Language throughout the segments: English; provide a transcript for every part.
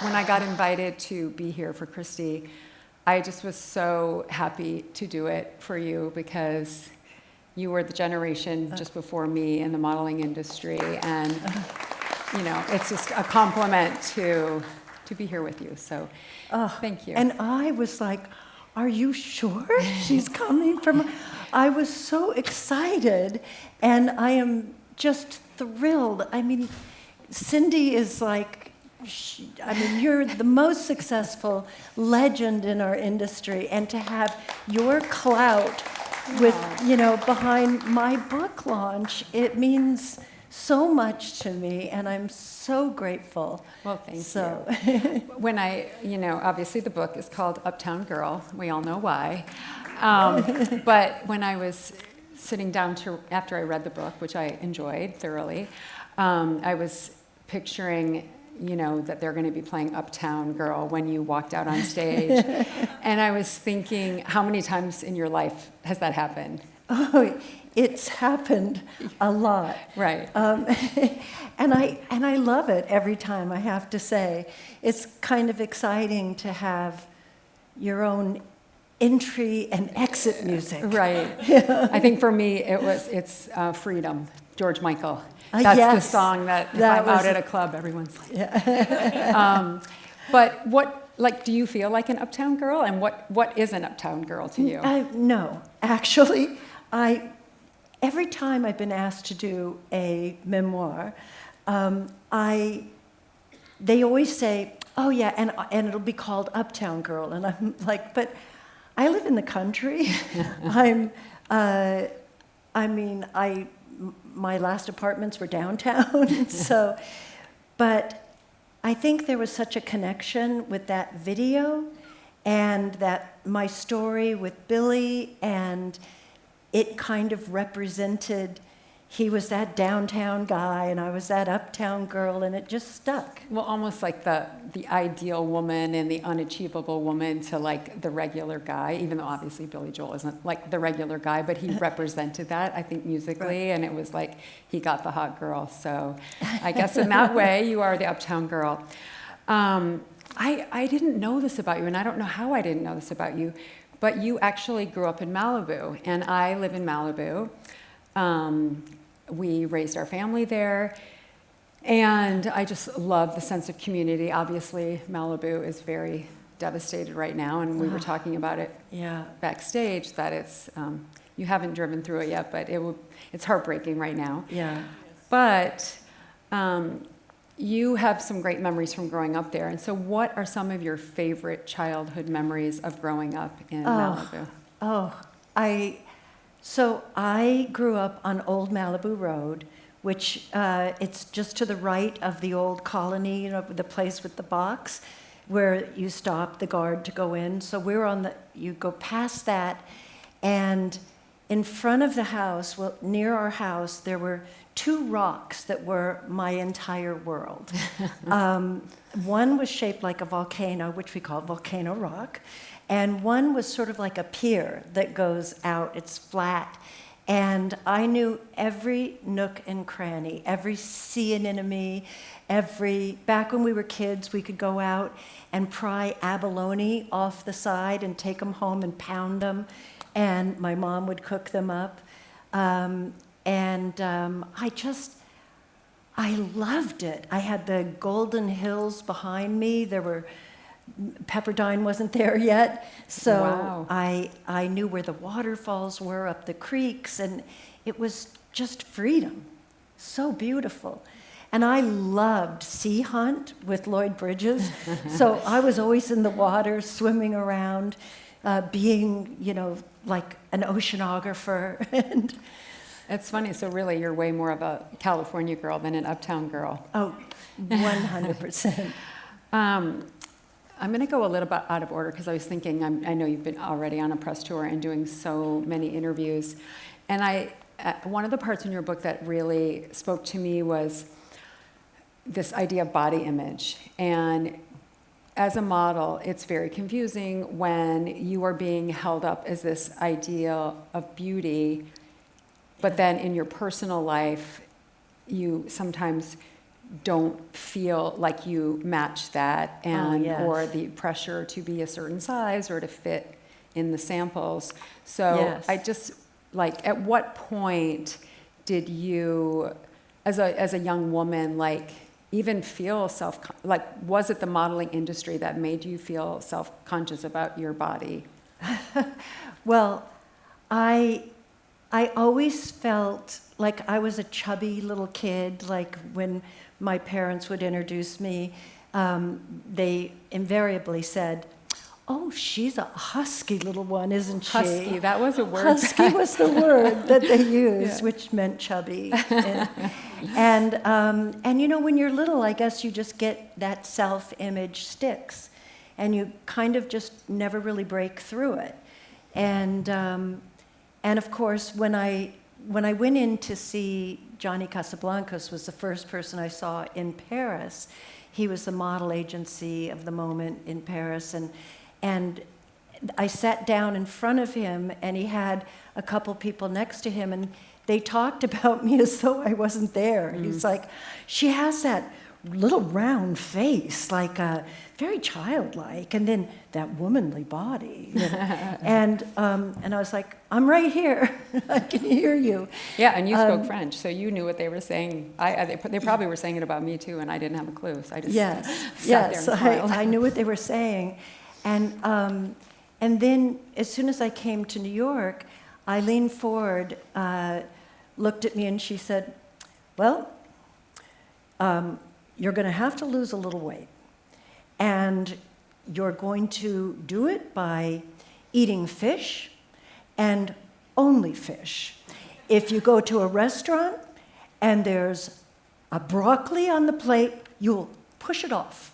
when I got invited to be here for Christie, I just was so happy to do it for you because you were the generation just before me in the modeling industry, and it's just a compliment to be here with you. So, thank you. And I was like, "Are you sure she's coming from?" I was so excited, and I am just thrilled. I mean, Cindy is like, you're the most successful legend in our industry, and to have your clout with, behind my book launch, it means so much to me, and I'm so grateful. Well, thank you. When obviously the book is called Uptown Girl. We all know why. But when I was sitting down after I read the book, which I enjoyed thoroughly, I was picturing, that they're going to be playing Uptown Girl when you walked out on stage. And I was thinking, how many times in your life has that happened? Oh, it's happened a lot. Right. And I love it every time, I have to say. It's kind of exciting to have your own entry and exit music. Right. I think for me, it's Freedom, George Michael. That's the song that if I'm out at a club, everyone's like. Yeah. But do you feel like an Uptown Girl? And what is an Uptown Girl to you? No, actually, every time I've been asked to do a memoir, they always say, "Oh yeah, and it'll be called Uptown Girl," and I'm like, but I live in the country. My last apartments were downtown, but I think there was such a connection with that video and that my story with Billy, and it kind of represented, he was that downtown guy and I was that uptown girl, and it just stuck. Well, almost like the ideal woman and the unachievable woman to like the regular guy, even though obviously Billy Joel isn't like the regular guy, but he represented that, I think, musically, right. And it was like he got the hot girl. So I guess in that way, you are the Uptown Girl. I didn't know this about you, and I don't know how I didn't know this about you, but you actually grew up in Malibu, and I live in Malibu. We raised our family there, and I just love the sense of community. Obviously, Malibu is very devastated right now, and we were talking about it backstage, that it's, you haven't driven through it yet, but it's heartbreaking right now. Yeah. But you have some great memories from growing up there, and so what are some of your favorite childhood memories of growing up in Malibu? So I grew up on Old Malibu Road, which it's just to the right of the old colony, the place with the box, where you stop the guard to go in. So you go past that, and in front of the house, near our house, there were two rocks that were my entire world. One was shaped like a volcano, which we call Volcano Rock. And one was sort of like a pier that goes out, it's flat. And I knew every nook and cranny, every sea anemone, back when we were kids, we could go out and pry abalone off the side and take them home and pound them. And my mom would cook them up. I loved it. I had the Golden Hills behind me. Pepperdine wasn't there yet, so wow. I knew where the waterfalls were up the creeks, and it was just freedom. So beautiful. And I loved Sea Hunt with Lloyd Bridges, so I was always in the water, swimming around, being, like an oceanographer. And it's funny, so really you're way more of a California girl than an Uptown Girl. Oh, 100%. I'm going to go a little bit out of order because I was thinking, I know you've been already on a press tour and doing so many interviews. And one of the parts in your book that really spoke to me was this idea of body image. And as a model, it's very confusing when you are being held up as this ideal of beauty, but then in your personal life, you sometimes don't feel like you match that, and yes. or the pressure to be a certain size or to fit in the samples. So Yes. I just, like, at what point did you, as a young woman, like, even feel like, was it the modeling industry that made you feel self-conscious about your body? Well, I always felt like I was a chubby little kid. Like when my parents would introduce me, they invariably said, "Oh, she's a husky little one, isn't she?" Husky, that was a word. Husky was the word that they used, Yeah. which meant chubby. And you know, when you're little, I guess you just get that self-image sticks, and you kind of just never really break through it. And of course, when I went in to see Johnny Casablancas, was the first person I saw in Paris. He was the model agency of the moment in Paris, and I sat down in front of him, and he had a couple people next to him, and they talked about me as though I wasn't there. Mm. He's like, "She has that little round face, like very childlike, and then that womanly body." You know? and I was like, "I'm right here. I can hear you." Yeah, and you spoke French, so you knew what they were saying. They probably were saying it about me too, and I didn't have a clue. So I just Yes, sat there and smiled. I knew what they were saying, and then as soon as I came to New York, Eileen Ford looked at me and she said, "Well, you're going to have to lose a little weight, and you're going to do it by eating fish and only fish. If you go to a restaurant and there's a broccoli on the plate, you'll push it off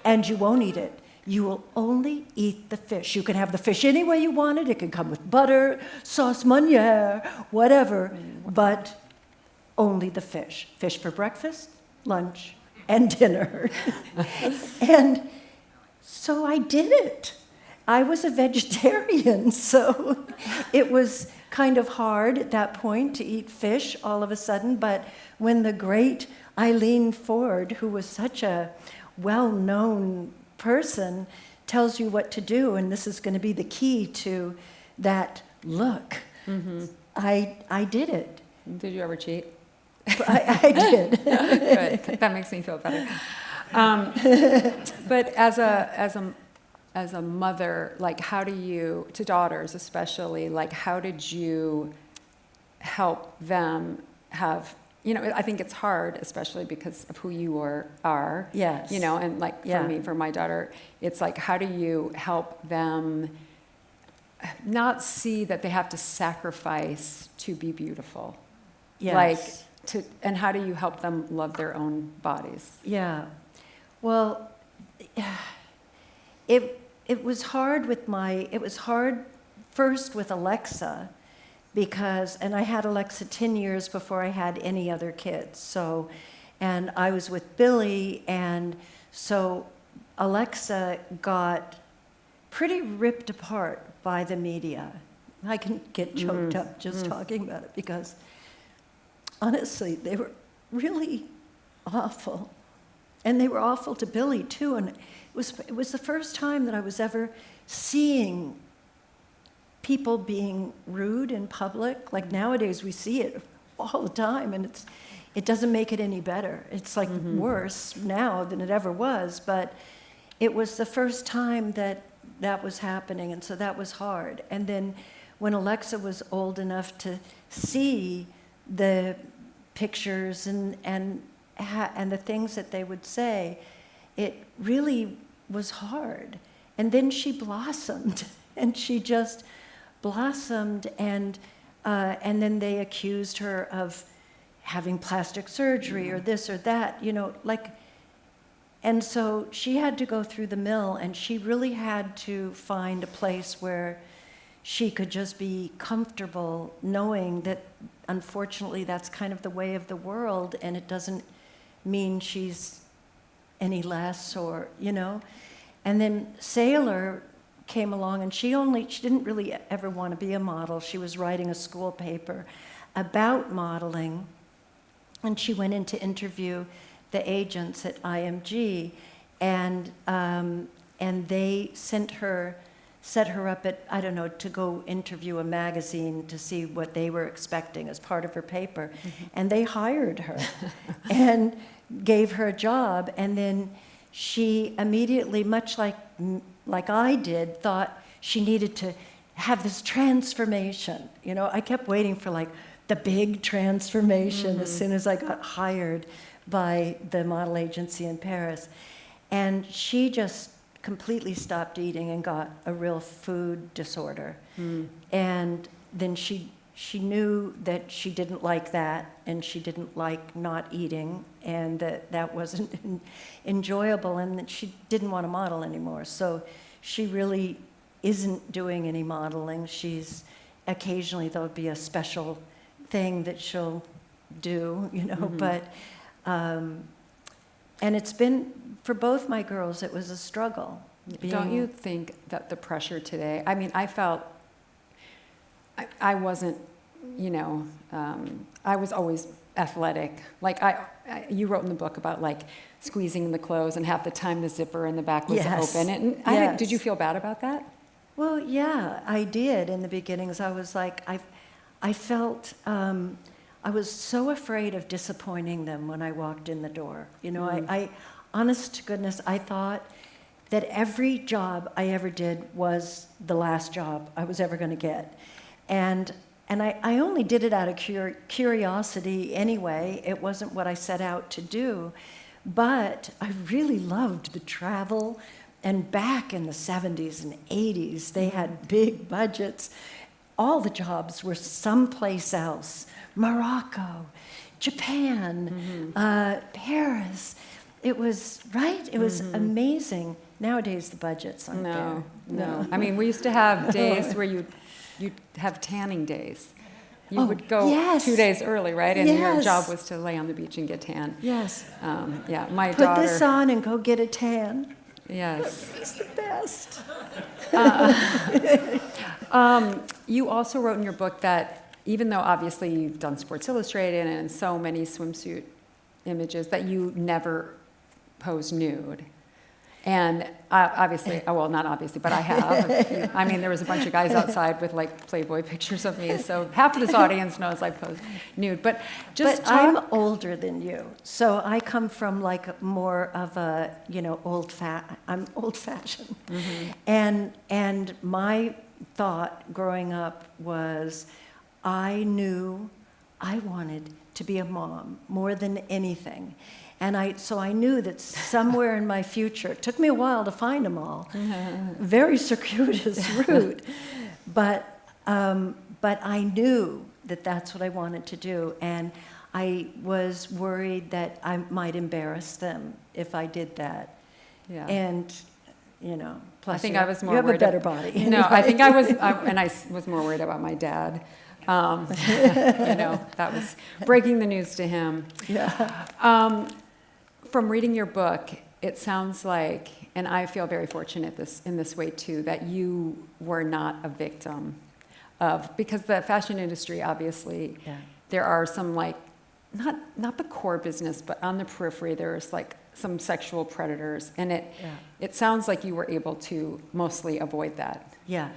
and you won't eat it. You will only eat the fish. You can have the fish any way you want it. It can come with butter, sauce Meunier, whatever, but only the fish. Fish for breakfast, lunch, and dinner." And so I did it. I was a vegetarian, so it was kind of hard at that point to eat fish all of a sudden, but when the great Eileen Ford, who was such a well-known person, tells you what to do, and this is going to be the key to that look, I did it. Did you ever cheat? I did. Good. That makes me feel better. But as a mother, like, how do you, to daughters especially, like, how did you help them have, you know, I think it's hard, especially because of who you are. Yes. You know, and like for me, for my daughter, it's like, how do you help them not see that they have to sacrifice to be beautiful? Yes. Like, and how do you help them love their own bodies? Yeah. Well, it was hard it was hard first with Alexa, and I had Alexa 10 years before I had any other kids. So, and I was with Billy, and so Alexa got pretty ripped apart by the media. I can get choked up just talking about it, because honestly, they were really awful. And they were awful to Billy, too. And it was the first time that I was ever seeing people being rude in public. Like nowadays, we see it all the time, and it doesn't make it any better. It's like worse now than it ever was. But it was the first time that was happening, and so that was hard. And then when Alexa was old enough to see the pictures and the things that they would say, it really was hard. And then she blossomed, and she just blossomed, and then they accused her of having plastic surgery or this or that, you know, like, and so she had to go through the mill, and she really had to find a place where she could just be comfortable knowing that, unfortunately, that's kind of the way of the world, and it doesn't mean she's any less, or, you know. And then Sailor came along, and she didn't really ever want to be a model. She was writing a school paper about modeling, and she went in to interview the agents at IMG, and they set her up at, I don't know, to go interview a magazine to see what they were expecting as part of her paper. And they hired her and gave her a job. And then she immediately, much like I did, thought she needed to have this transformation. You know, I kept waiting for like the big transformation as soon as I got hired by the model agency in Paris. And she just completely stopped eating and got a real food disorder. And then she knew that she didn't like that, and she didn't like not eating, and that wasn't enjoyable, and that she didn't want to model anymore. So she really isn't doing any modeling. She's occasionally, there'll be a special thing that she'll do, you know, but and it's been, for both my girls, it was a struggle. Don't you think that the pressure today, I mean, I felt, I wasn't, you know, I was always athletic. Like you wrote in the book about like squeezing the clothes, and half the time the zipper in the back was open. And did you feel bad about that? Well, yeah, I did in the beginnings. I was like, I felt, I was so afraid of disappointing them when I walked in the door. You know, I honest to goodness, I thought that every job I ever did was the last job I was ever going to get. And I only did it out of curiosity anyway. It wasn't what I set out to do. But I really loved the travel. And back in the 70s and 80s, they had big budgets. All the jobs were someplace else. Morocco, Japan, Paris. It was, right? It was amazing. Nowadays, the budgets aren't there. No. I mean, we used to have days where you'd have tanning days. You would go 2 days early, right? And your job was to lay on the beach and get tan. Yes. Yeah, my Put daughter. Put this on and go get a tan. Yes. It's the best. You also wrote in your book that even though obviously you've done Sports Illustrated and so many swimsuit images, that you never pose nude. And obviously, well, not obviously, but I have. I mean, there was a bunch of guys outside with like Playboy pictures of me, so half of this audience knows I pose nude. But I'm older than you, so I come from like more of a, you know, I'm old-fashioned. And my thought growing up was, I knew I wanted to be a mom more than anything. And so I knew that somewhere in my future, it took me a while to find them all, very circuitous route, but I knew that that's what I wanted to do, and I was worried that I might embarrass them if I did that. Yeah. And, you know, plus I think I was more you have worried a better body. No, I think I was more worried about my dad. You know, that was breaking the news to him. Yeah. From reading your book, it sounds like, and I feel very fortunate in this way too, that you were not a victim of, because the fashion industry, obviously, there are some like, not the core business, but on the periphery, there's like some sexual predators, and it sounds like you were able to mostly avoid that. Yeah.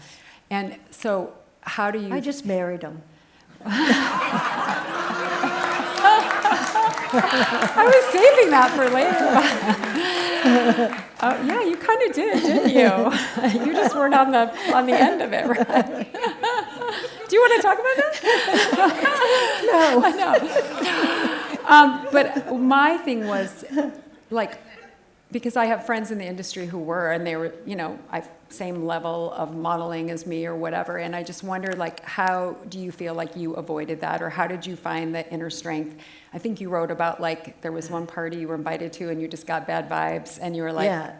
And so how do you... I just married him. I was saving that for later. Yeah, you kind of did, didn't you? You just weren't on the end of it, right? Do you want to talk about that? No. But my thing was, like, because I have friends in the industry who were, and they were, you know, same level of modeling as me or whatever, and I just wondered, like, how do you feel like you avoided that, or how did you find the inner strength? I think you wrote about, like, there was one party you were invited to and you just got bad vibes, and you were like, yeah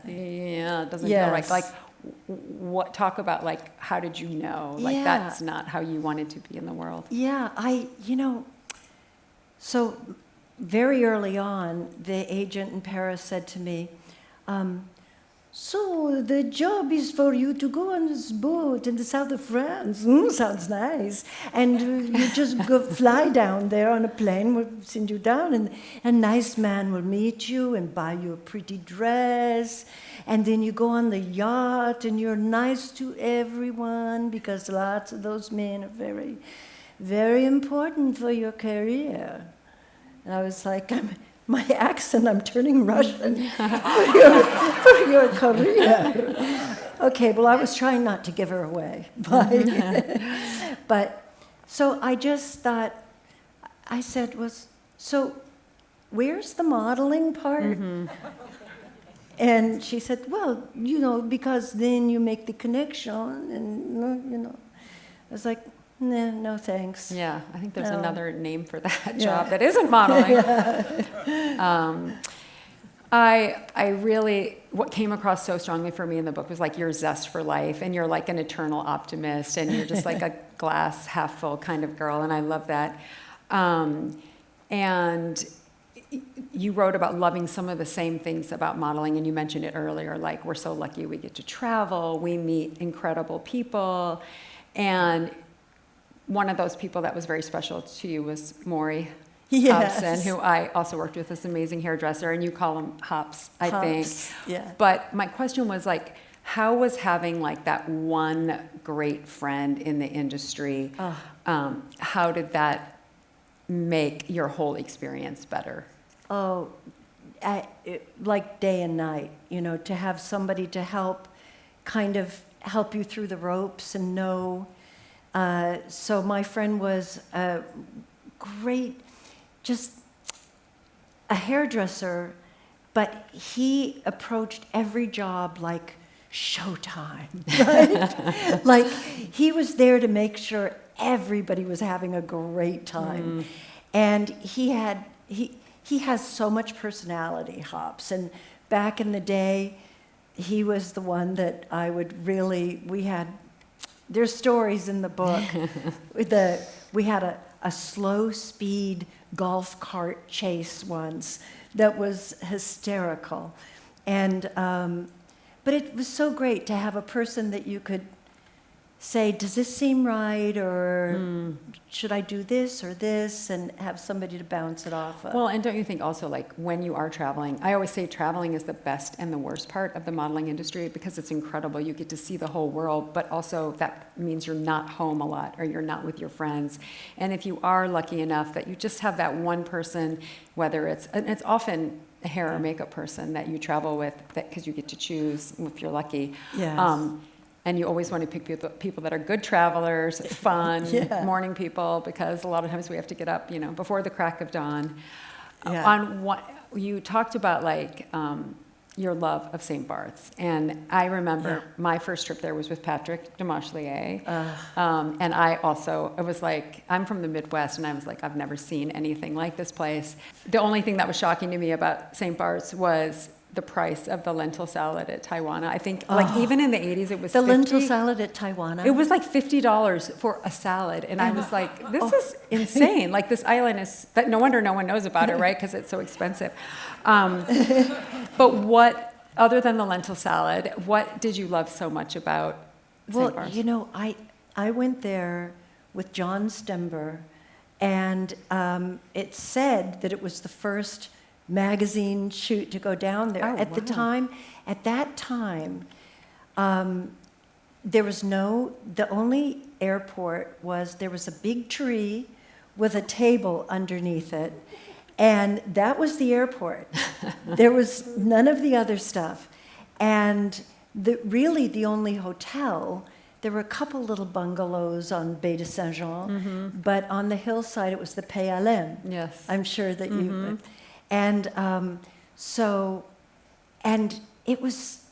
it doesn't feel right. Like, talk about, like, how did you know? Like, that's not how you wanted to be in the world. Yeah, so very early on, the agent in Paris said to me, so the job is for you to go on this boat in the south of France. Sounds nice. And you just go fly down there on a plane, we'll send you down, and a nice man will meet you and buy you a pretty dress. And then you go on the yacht and you're nice to everyone because lots of those men are very, very important for your career. And I was like, my accent, I'm turning Russian for your career. Okay, well, I was trying not to give her away. But so I just thought, I said, so where's the modeling part? Mm-hmm. And she said, well, because then you make the connection, and, I was like, nah, no thanks. Yeah, I think there's another name for that job that isn't modeling. I really, what came across so strongly for me in the book was like your zest for life, and you're like an eternal optimist, and you're just like a glass half full kind of girl, and I love that. And you wrote about loving some of the same things about modeling, and you mentioned it earlier, like we're so lucky we get to travel, we meet incredible people, and one of those people that was very special to you was Maury Hobson, who I also worked with, this amazing hairdresser, and you call him Hops, I think. Yeah. But my question was like, how was having like that one great friend in the industry, how did that make your whole experience better? Oh, like day and night, to have somebody to help you through the ropes and know. So my friend was a great, just a hairdresser, but he approached every job like showtime, right? Like he was there to make sure everybody was having a great time. And he has so much personality, Hops. And back in the day, he was the one that I would really, there's stories in the book. We had a slow speed golf cart chase once that was hysterical. And, but it was so great to have a person that you could say, does this seem right, or should I do this or this, and have somebody to bounce it off of. Well, and don't you think also, like, when you are traveling, I always say traveling is the best and the worst part of the modeling industry because it's incredible. You get to see the whole world, but also that means you're not home a lot or you're not with your friends. And if you are lucky enough that you just have that one person, whether it's often a hair or makeup person that you travel with, because you get to choose if you're lucky. Yes. And you always want to pick people that are good travelers, fun, morning people, because a lot of times we have to get up, before the crack of dawn. On what you talked about, like your love of St. Barth's, and I remember my first trip there was with Patrick Demarchelier, and I was like, I'm from the Midwest, and I was like, I've never seen anything like this place. The only thing that was shocking to me about St. Barth's was the price of the lentil salad at Tijuana. I think, like, even in the 80s, it was the $50. Lentil salad at Tijuana? It was like $50 for a salad, and I was like, this is insane. Like, this island is, no wonder no one knows about it, right? Because it's so expensive. But what, other than the lentil salad, what did you love so much about St. Barth's? Well, I went there with John Stember, and it said that it was the first magazine shoot to go down there. At that time, there was the only airport there was a big tree with a table underneath it, and that was the airport. There was none of the other stuff. And really the only hotel, there were a couple little bungalows on Baie de Saint-Jean, but on the hillside it was the PLM. Yes. I'm sure that you... And and it was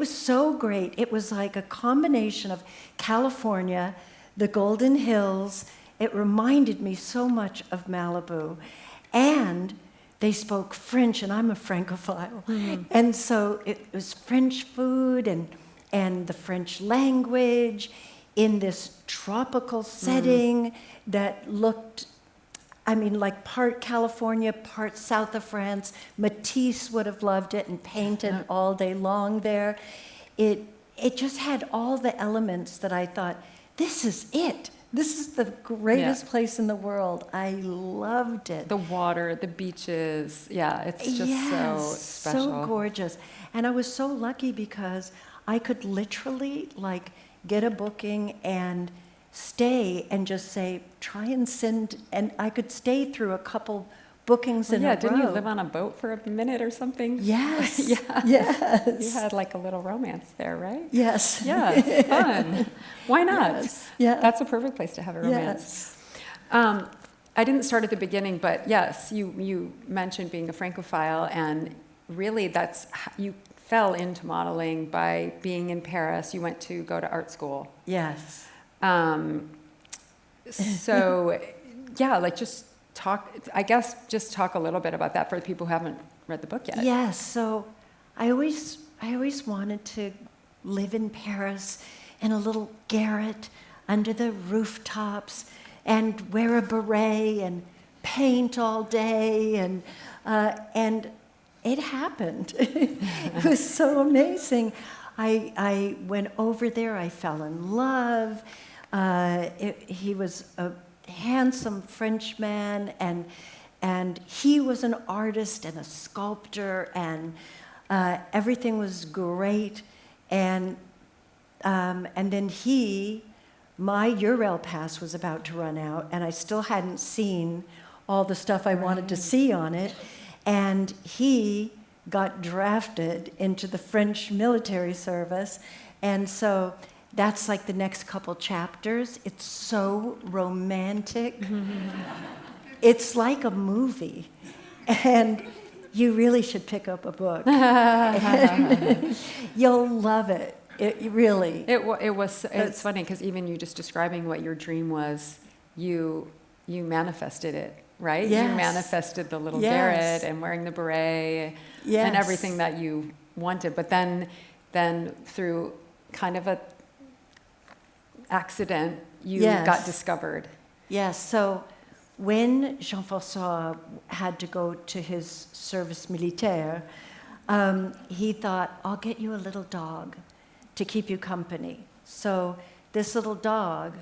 so great. It was like a combination of California, the Golden Hills. It reminded me so much of Malibu. And they spoke French, and I'm a Francophile. And so it was French food and the French language in this tropical setting that looked I mean, like part California, part south of France. Matisse would have loved it and painted all day long there. It just had all the elements that I thought, this is it. This is the greatest place in the world. I loved it. The water, the beaches, it's just so special. So gorgeous. And I was so lucky because I could literally like get a booking and stay and just say, try and send, and I could stay through a couple bookings in a row. Didn't you live on a boat for a minute or something? Yes. Yes. You had like a little romance there, right? Yes. Yes, fun. Why not? Yes. Yeah. That's a perfect place to have a romance. Yes. I didn't start at the beginning, but yes, you mentioned being a Francophile, and really you fell into modeling by being in Paris. You went to go to art school. Yes. So, like just talk a little bit about that for the people who haven't read the book yet. Yes, so I always wanted to live in Paris in a little garret under the rooftops and wear a beret and paint all day, and it happened. It was so amazing. I went over there, I fell in love. He was a handsome Frenchman, and he was an artist and a sculptor, and everything was great. And then my URL pass was about to run out, and I still hadn't seen all the stuff I wanted to see on it. And he got drafted into the French military service, and so that's like the next couple chapters. It's so romantic. It's like a movie, and you really should pick up a book. You'll love it. It's funny because even you just describing what your dream was, you manifested it, right? Yes. You manifested the little Yes. garret and wearing the beret and everything that you wanted. But then through kind of a accident, you got discovered. Yes, so when Jean-François had to go to his service militaire, he thought, I'll get you a little dog to keep you company. So this little dog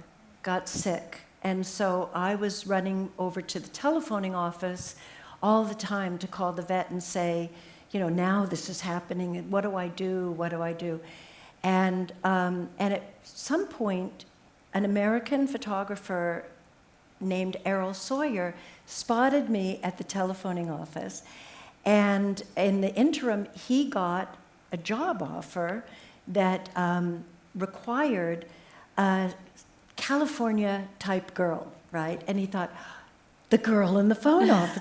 got sick, and so I was running over to the telephoning office all the time to call the vet and say, now this is happening, what do I do, what do I do? And at some point, an American photographer named Errol Sawyer spotted me at the telephoning office. And in the interim, he got a job offer that required a California-type girl, right? And he thought, the girl in the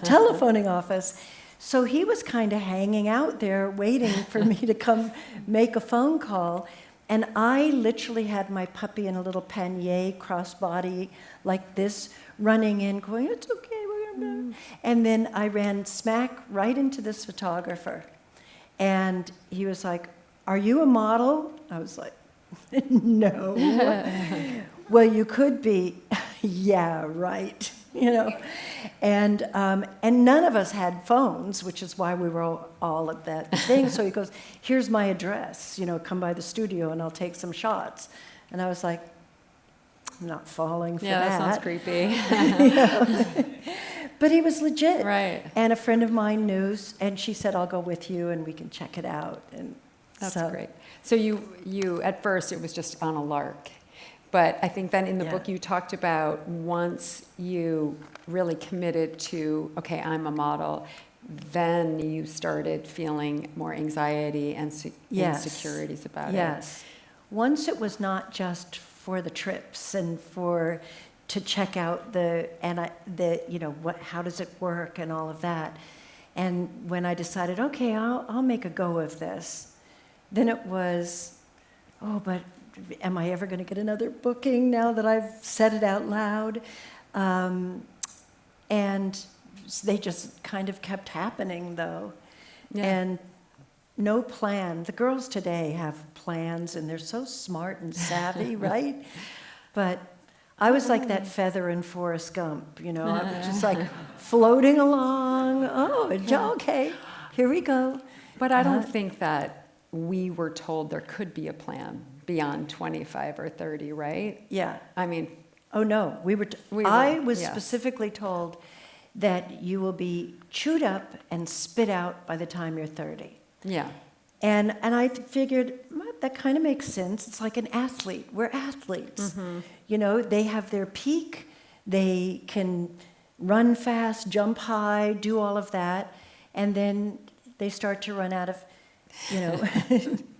telephoning office. So he was kind of hanging out there waiting for me to come make a phone call. And I literally had my puppy in a little pannier, crossbody, like this, running in, going, it's okay, we're gonna... And then I ran smack right into this photographer. And he was like, are you a model? I was like, no. Well, you could be. Yeah, right. And none of us had phones, which is why we were all at that thing. So he goes, here's my address, come by the studio and I'll take some shots. And I was like, I'm not falling for that. Yeah, that sounds creepy. But he was legit. Right. And a friend of mine knew, and she said, I'll go with you and we can check it out. And that's great. So you at first, it was just on a lark. But I think then in the book you talked about once you really committed to, okay, I'm a model, then you started feeling more anxiety and insecurities about it. Yes. Once it was not just for the trips and to check out how does it work and all of that. And when I decided, okay, I'll make a go of this, then it was, but am I ever going to get another booking now that I've said it out loud? And they just kind of kept happening, though. Yeah. And no plan. The girls today have plans, and they're so smart and savvy, right? But I was like that feather in Forrest Gump, you know, I was just like floating along. Oh, okay, here we go. But I don't think that we were told there could be a plan beyond 25 or 30, right? Yeah. I mean, Oh, no, I was specifically told that you will be chewed up and spit out by the time you're 30. yeah. And I figured, that kind of makes sense. It's like an athlete. We're athletes. You know, they have their peak. They can run fast, jump high, do all of that. And then they start to run out of, you know.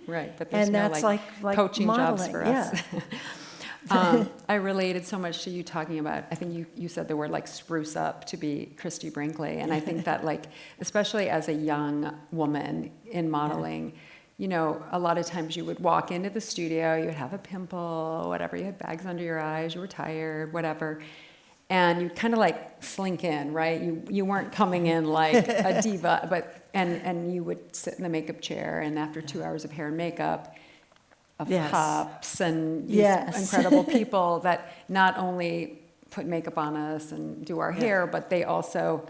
Right, but there's and no that's like coaching modeling. jobs for us. I related so much to you talking about, I think you said the word like spruce up to be Christie Brinkley. And I think that like, especially as a young woman in modeling, you know, a lot of times you would walk into the studio, you would have a pimple, whatever, you had bags under your eyes, you were tired, whatever. And you kind of like slink in, right? You weren't coming in like a diva, but, and you would sit in the makeup chair, and after 2 hours of hair and makeup, of pops and these incredible people that not only put makeup on us and do our hair, but they also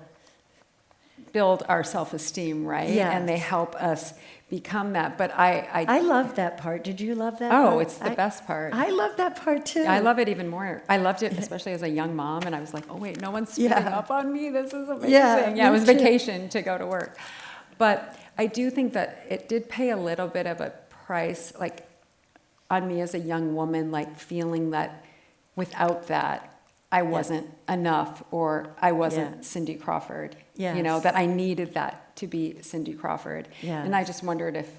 build our self-esteem, right? Yes. And they help us become that. But I love that part. Did you love that oh, part? it's the best part. I love that part too. I love it even more. I loved it, especially as a young mom, and I was like, oh wait, no one's spitting up on me. This is amazing. Yeah, it was vacation to go to work. But I do think that it did pay a little bit of a price, like on me as a young woman, like feeling that without that, I wasn't enough, or I wasn't Cindy Crawford. Yes. You know, that I needed that to be Cindy Crawford. Yes. And I just wondered if,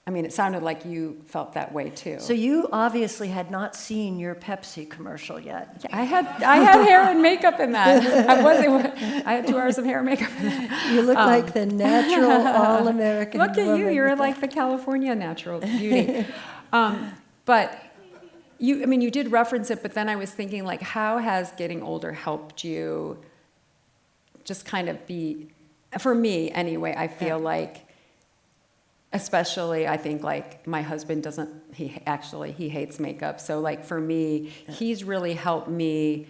I mean, it sounded like you felt that way too. So you obviously had not seen your Pepsi commercial yet. Yeah, I had hair and makeup in that. I had 2 hours of hair and makeup in that. You look like the natural all-American Look at you. woman. You're like the California natural beauty. But you did reference it, but then I was thinking, like, how has getting older helped you just kind of be, for me anyway, I feel like, especially I think like my husband he hates makeup. So like for me, he's really helped me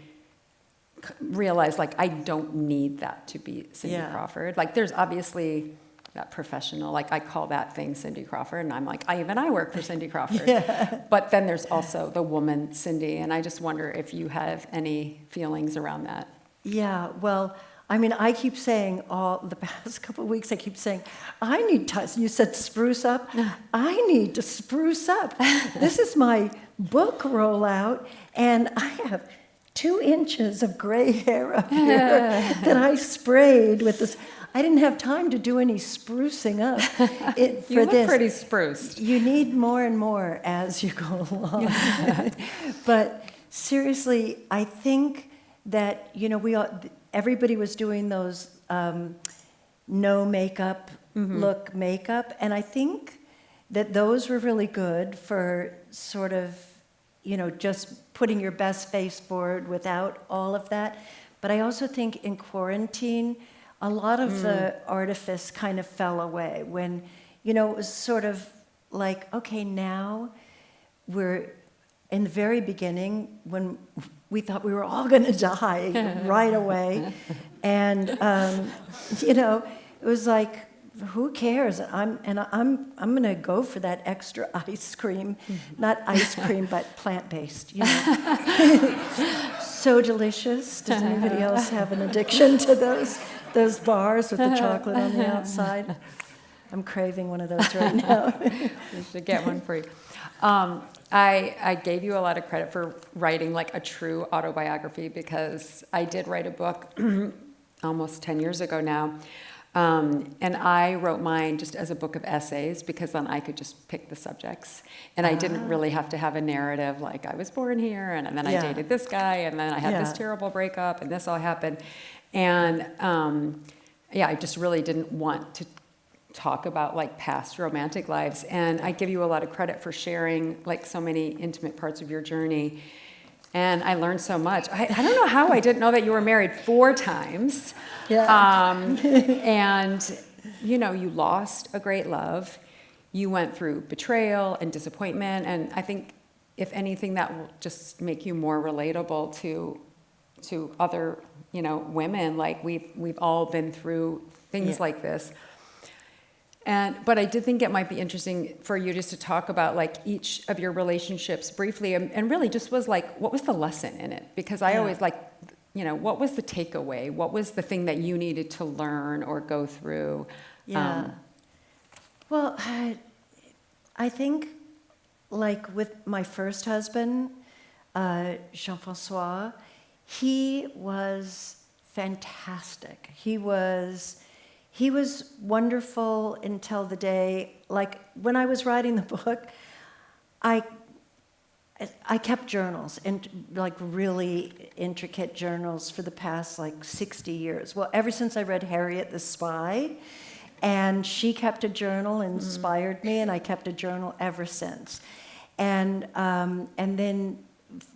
realize like I don't need that to be Cindy Crawford. Like there's obviously that professional, like I call that thing Cindy Crawford, and I'm like, I work for Cindy Crawford. But then there's also the woman Cindy, and I just wonder if you have any feelings around that. Yeah, well, I mean, I keep saying the past couple of weeks, I keep saying, I need to, you said spruce up, I need to spruce up. This is my book rollout, and I have 2 inches of gray hair up here that I sprayed with this. I didn't have time to do any sprucing up. You look pretty spruced. You need more and more as you go along. But seriously, I think that, you know, everybody was doing those no makeup, look makeup, and I think that those were really good for sort of, you know, just putting your best face forward without all of that. But I also think in quarantine, a lot of the artifice kind of fell away when, you know, it was sort of like, okay, now we're in the very beginning when we thought we were all going to die right away. And, you know, it was like, who cares? I'm going to go for that extra ice cream, not ice cream, but plant-based, you know. So delicious. Does anybody else have an addiction to those bars with the chocolate on the outside? I'm craving one of those right now. We should get one for you. I gave you a lot of credit for writing like a true autobiography, because I did write a book almost 10 years ago now. And I wrote mine just as a book of essays, because then I could just pick the subjects. And I didn't really have to have a narrative like I was born here, and then I dated this guy, and then I had this terrible breakup, and this all happened. And I just really didn't want to talk about like past romantic lives. And I give you a lot of credit for sharing like so many intimate parts of your journey. And I learned so much. I don't know how I didn't know that you were married 4 times. And, you know, you lost a great love. You went through betrayal and disappointment. And I think if anything, that will just make you more relatable to other, women. Like we've all been through things like this. But I did think it might be interesting for you just to talk about like each of your relationships briefly, and really just was like, what was the lesson in it? Because I always like, what was the takeaway? What was the thing that you needed to learn or go through? Yeah. Well, I think like with my first husband, Jean-François, he was fantastic. He was wonderful until the day, like when I was writing the book, I kept journals, and like really intricate journals for the past like 60 years. Well, ever since I read Harriet the Spy, and she kept a journal, inspired me, and I kept a journal ever since. And then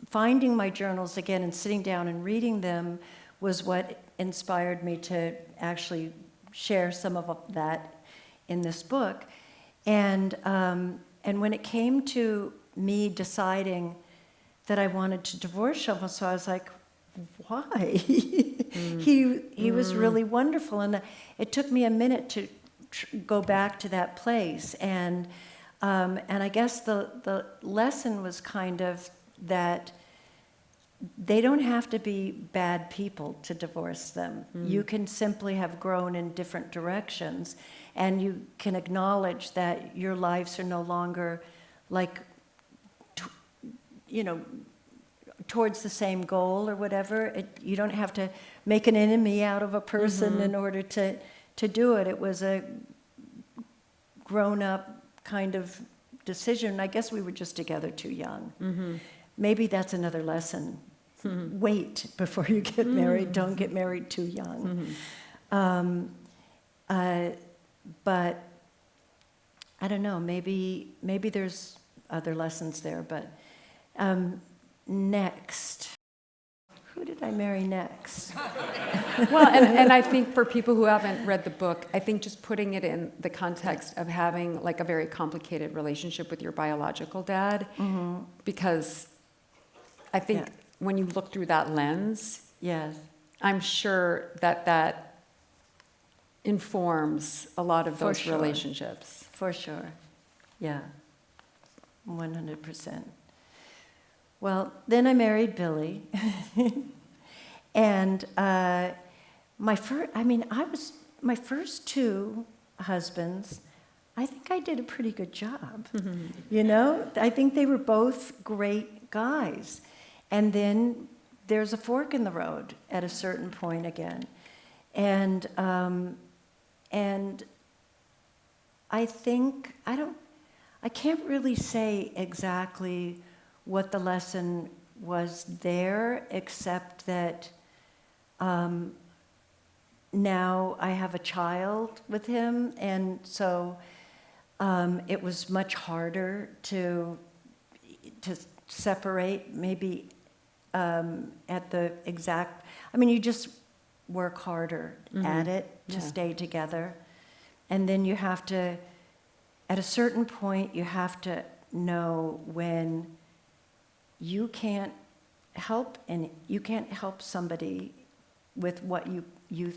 finding my journals again and sitting down and reading them was what inspired me to actually share some of that in this book. And when it came to me deciding that I wanted to divorce Jean-François, I was like, why? He was really wonderful, and it took me a minute to go back to that place. And I guess the lesson was kind of that they don't have to be bad people to divorce them. You can simply have grown in different directions, and you can acknowledge that your lives are no longer like, towards the same goal or whatever. You don't have to make an enemy out of a person in order to do it. It was a grown-up kind of decision. I guess we were just together too young. Maybe that's another lesson. Wait before you get married. Don't get married too young. But I don't know. Maybe there's other lessons there. But next, who did I marry next? Well, and I think for people who haven't read the book, I think just putting it in the context of having like a very complicated relationship with your biological dad, because I think when you look through that lens, Yes. I'm sure that informs a lot of those relationships. For sure. Yeah. 100%. Well, then I married Billy. And my first two husbands, I think I did a pretty good job. I think they were both great guys. And then there's a fork in the road at a certain point again. And I think, I can't really say exactly what the lesson was there, except that now I have a child with him, and so it was much harder to separate, maybe at the exact, you just work harder at it to stay together. And then you have to, at a certain point, you have to know when you can't help somebody with what you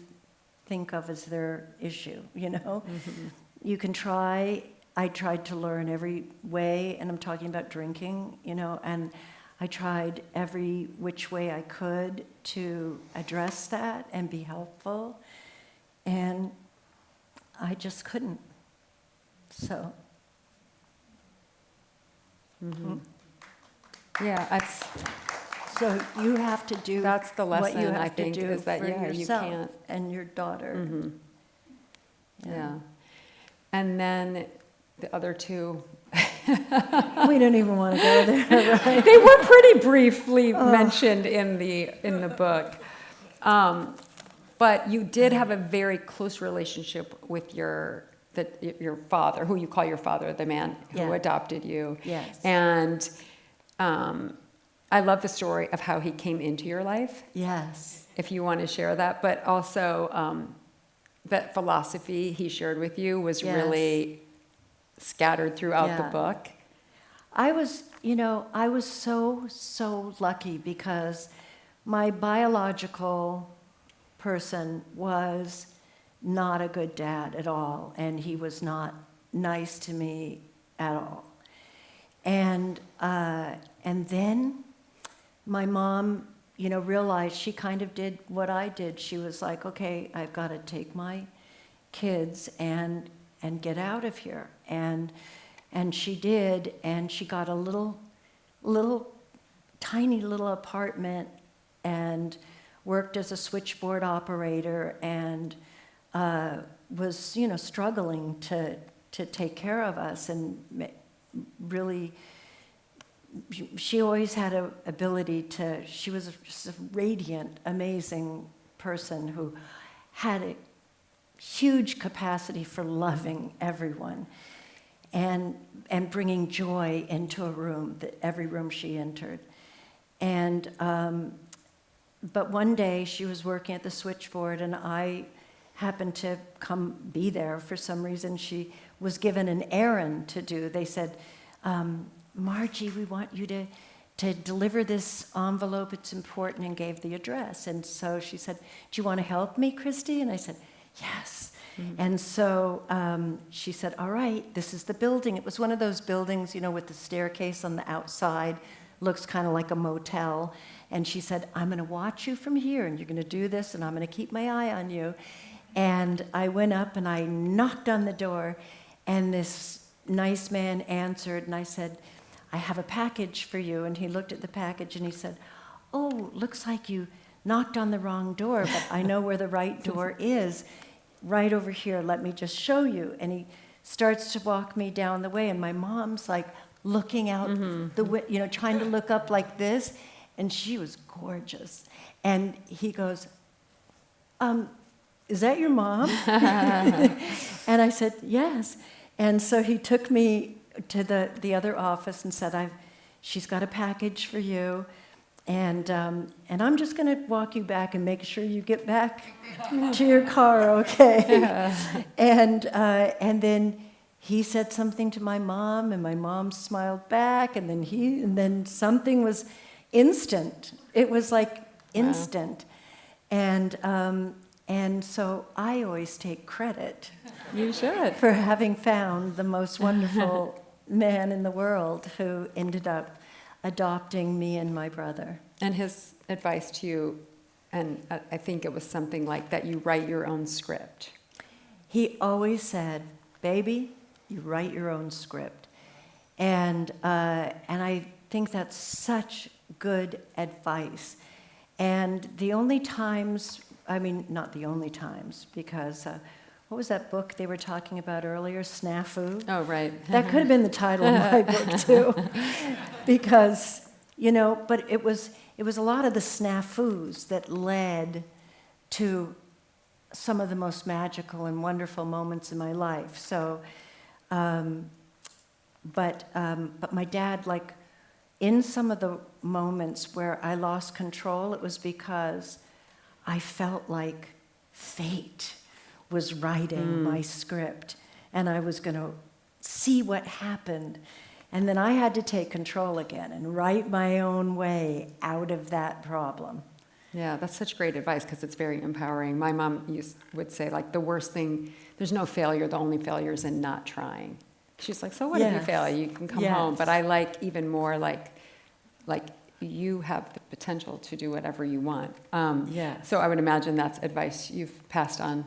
think of as their issue, You can try. I tried to learn every way, and I'm talking about drinking, and I tried every which way I could to address that and be helpful, and I just couldn't. So. Yeah, So you have to do. That's the lesson, what you have I think, to do is that for you yourself can't. and your daughter. Yeah. And then the other two. We don't even want to go there, right? They were pretty briefly mentioned in the book. But you did have a very close relationship with your father, who you call your father, the man who adopted you. Yes. And I love the story of how he came into your life. Yes. If you want to share that, but also that philosophy he shared with you was really scattered throughout the book. I was I was so lucky because my biological person was not a good dad at all, and he was not nice to me at all. And then my mom, realized she kind of did what I did. She was like, okay, I've got to take my kids and get out of here. And she did, and she got a little tiny little apartment and worked as a switchboard operator and was, struggling to take care of us, and really, she always had an ability to, she was just a radiant, amazing person who had a huge capacity for loving everyone and bringing joy into a room, every room she entered. And but one day she was working at the switchboard, and I happened to be there for some reason. She was given an errand to do. They said, Margie, we want you to deliver this envelope. It's important, and gave the address. And so she said, do you want to help me, Christie? And I said, yes. Mm-hmm. And so she said, all right, this is the building. It was one of those buildings, with the staircase on the outside, looks kind of like a motel. And she said, I'm going to watch you from here, and you're going to do this, and I'm going to keep my eye on you. And I went up and I knocked on the door, and this nice man answered, and I said, I have a package for you. And he looked at the package and he said, oh, looks like you knocked on the wrong door, but I know where the right door is. Right over here, let me just show you. And he starts to walk me down the way, and my mom's like looking out the trying to look up like this, and she was gorgeous. And he goes, is that your mom? And I said, yes. And so he took me to the other office and said, she's got a package for you, and I'm just going to walk you back and make sure you get back to your car, okay? And then he said something to my mom, and my mom smiled back, and then something was instant. It was like instant. Wow. And so I always take credit. You should. For having found the most wonderful man in the world who ended up adopting me and my brother. And his advice to you, and I think it was something like that you write your own script. He always said, baby, you write your own script. And I think that's such good advice. And the only times, not the only times, because what was that book they were talking about earlier, Snafu? Oh, right. That could have been the title of my book, too. Because, but it was a lot of the snafus that led to some of the most magical and wonderful moments in my life. So, but my dad, like, in some of the moments where I lost control, it was because I felt like fate was writing my script, and I was going to see what happened. And then I had to take control again and write my own way out of that problem. Yeah, that's such great advice because it's very empowering. My mom would say, like, the worst thing, there's no failure, the only failure is in not trying. She's like, so what if you fail? You can come home. But I like even more like you have the potential to do whatever you want. So I would imagine that's advice you've passed on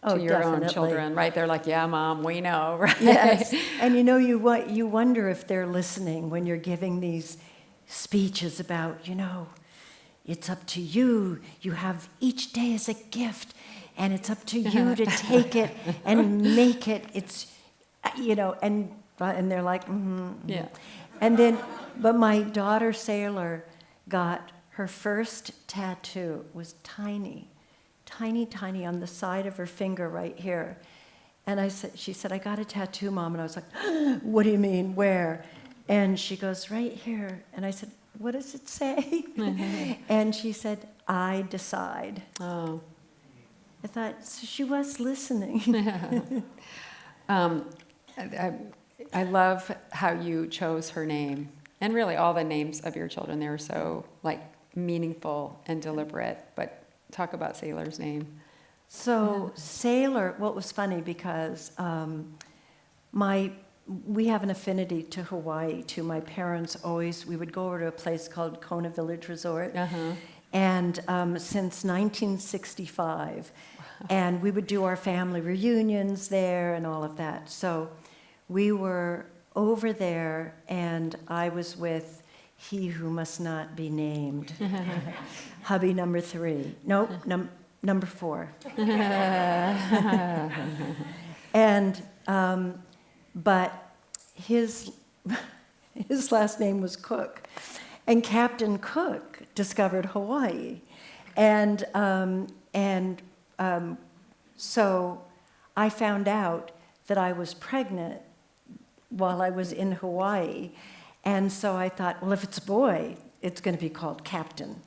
to your own children, right? They're like, yeah, Mom, we know, right? Yes, and you wonder if they're listening when you're giving these speeches about, it's up to you. You have each day as a gift, and it's up to you to take it and make it. It's, and they're like, yeah. And then, but my daughter Sailor got her first tattoo. It was tiny on the side of her finger right here. And she said, I got a tattoo, Mom. And I was like, what do you mean, where? And she goes, right here. And I said, what does it say? And she said, I decide. Oh. I thought, so she was listening. I love how you chose her name. And really all the names of your children, they were so like meaningful and deliberate. But talk about Sailor's name. So Sailor, well, it was funny because we have an affinity to Hawaii, too. My parents always, we would go over to a place called Kona Village Resort. And since 1965, and we would do our family reunions there and all of that. So we were over there, and I was with he who must not be named, hubby number 3. Nope, number 4. And but his last name was Cook, and Captain Cook discovered Hawaii, and so I found out that I was pregnant while I was in Hawaii, and so I thought, well, if it's a boy, it's going to be called Captain,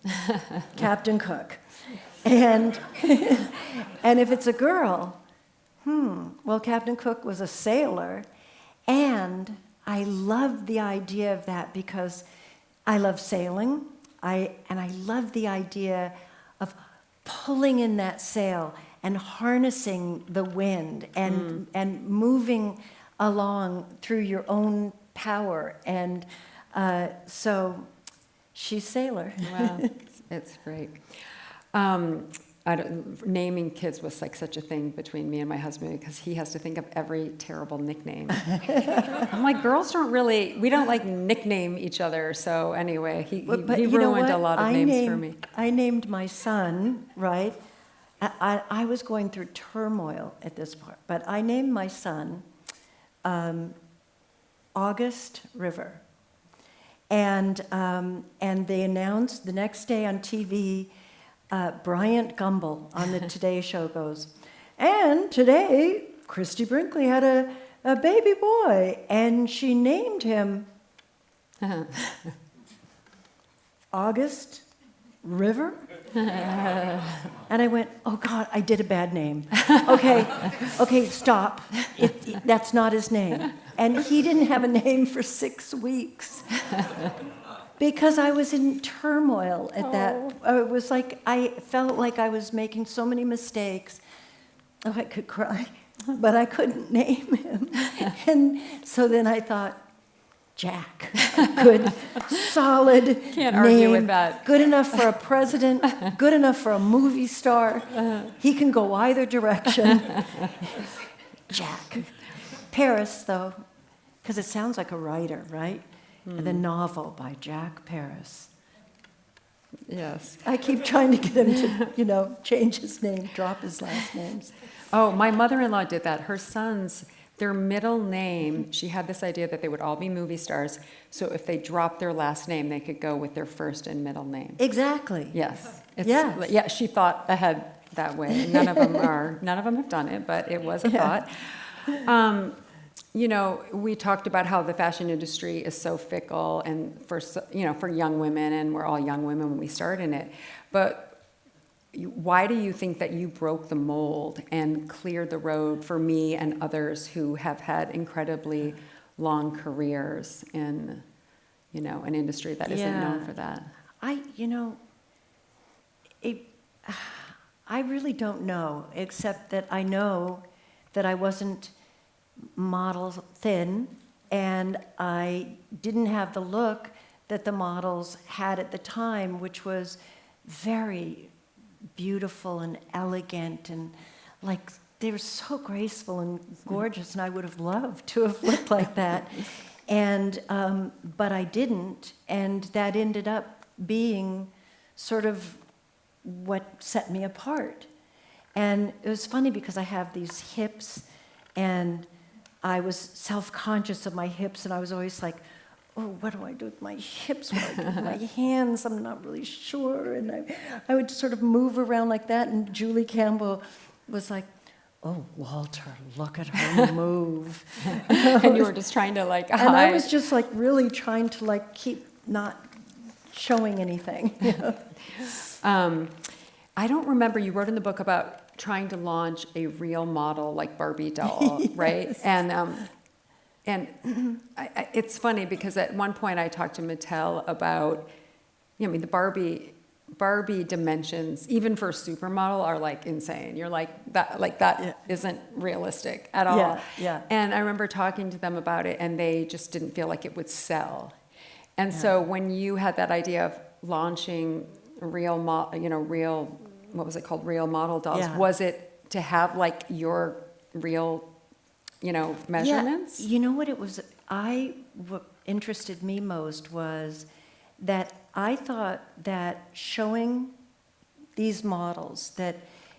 Captain Cook, and and if it's a girl, well, Captain Cook was a sailor, and I love the idea of that because I love sailing, and I love the idea of pulling in that sail and harnessing the wind and moving along through your own power, and so she's Sailor. Wow, it's great. Naming kids was like such a thing between me and my husband because he has to think of every terrible nickname. I'm like, girls we don't like nickname each other. So anyway, he ruined a lot of names for me. I named my son, right? I was going through turmoil at this part, but I named my son August River. And they announced the next day on TV, Bryant Gumbel on the Today Show goes, and today Christie Brinkley had a baby boy, and she named him August River. And I went, oh God, I did a bad name. Okay, stop. That's not his name. And he didn't have a name for 6 weeks. Because I was in turmoil at that. It was like, I felt like I was making so many mistakes. Oh, I could cry, but I couldn't name him. And so then I thought, Jack, good, solid Can't name. argue with that. Good enough for a president, good enough for a movie star. He can go either direction. Jack. Paris, though, because it sounds like a writer, right? The novel by Jack Paris. Yes. I keep trying to get him to, change his name, drop his last names. Oh, my mother-in-law did that. Her sons, their middle name, she had this idea that they would all be movie stars. So if they dropped their last name, they could go with their first and middle name. Exactly. Yes. Yes. Yeah, she thought ahead that way. None of them have done it, but it was a thought. We talked about how the fashion industry is so fickle and for young women, and we're all young women when we start in it. But why do you think that you broke the mold and cleared the road for me and others who have had incredibly long careers in, an industry that isn't known for that? I really don't know, except that I know that I wasn't model thin, and I didn't have the look that the models had at the time, which was very beautiful and elegant, and like they were so graceful and gorgeous, and I would have loved to have looked like that. And but I didn't, and that ended up being sort of what set me apart. And it was funny because I have these hips, and I was self-conscious of my hips, and I was always like, oh, what do I do with my hips? What do I do with my hands? I'm not really sure. And I would sort of move around like that, and Julie Campbell was like, oh, Walter, look at her move. And you were just trying to hide. And I was just really trying to keep not showing anything. I don't remember, you wrote in the book about trying to launch a real model like Barbie doll, right? Yes. And And it's funny because at one point I talked to Mattel about, I mean, the Barbie dimensions, even for a supermodel, are like insane. You're like that isn't realistic at all. Yeah, yeah. And I remember talking to them about it, and they just didn't feel like it would sell. And so when you had that idea of launching real what was it called, real model dolls? Yeah. Was it to have like your real, measurements? Yeah. You know what it was? What interested me most was that I thought that showing these models that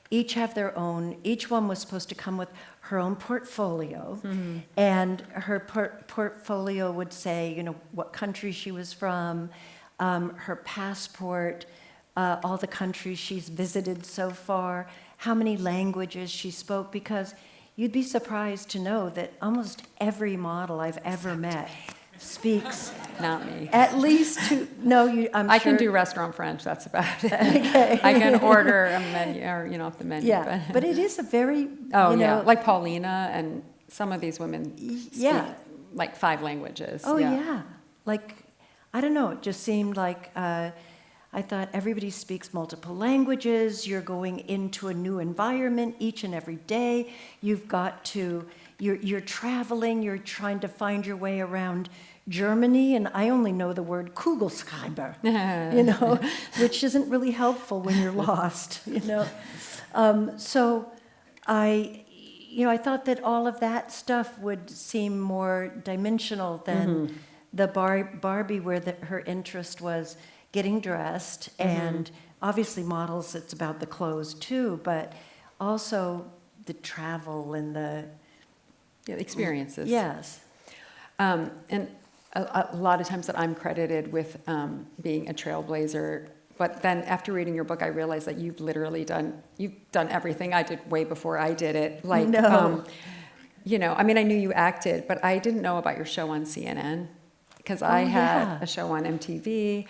each have their own, each one was supposed to come with her own portfolio, and her portfolio would say, what country she was from, her passport, all the countries she's visited so far, how many languages she spoke, because you'd be surprised to know that almost every model I've ever met speaks Not me. at least two. No, I can do restaurant French. That's about it. Okay. I can order a menu, or off the menu. Yeah, but it is a very like Paulina and some of these women speak like 5 languages. Oh yeah. Like, I don't know. It just seemed like I thought everybody speaks multiple languages. You're going into a new environment each and every day. You've got to. You're traveling. You're trying to find your way around Germany, and I only know the word Kugelschreiber, which isn't really helpful when you're lost, So I thought that all of that stuff would seem more dimensional than the Barbie, where her interest was getting dressed, and obviously models, it's about the clothes too, but also the travel and the experiences. Yes. And a lot of times that I'm credited with being a trailblazer, but then after reading your book, I realized that you've done everything I did way before I did it. Like, No. I mean, I knew you acted, but I didn't know about your show on CNN because I had a show on MTV.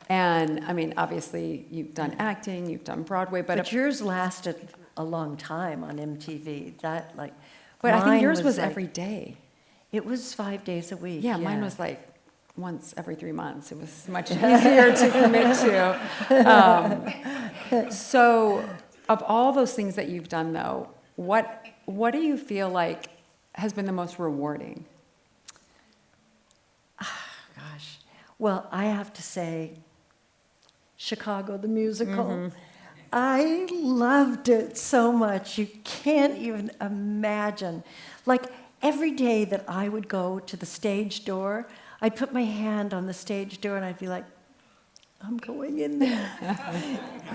And I mean, obviously you've done acting, you've done Broadway, but yours lasted a long time on MTV. But I think yours was like, every day. It was 5 days a week. Yeah, mine was like once every 3 months. It was much easier to commit to. So, of all those things that you've done, though, what do you feel like has been the most rewarding? Gosh. Well, I have to say, Chicago the musical. I loved it so much. You can't even imagine. Like, every day that I would go to the stage door, I'd put my hand on the stage door and I'd be like, I'm going in there.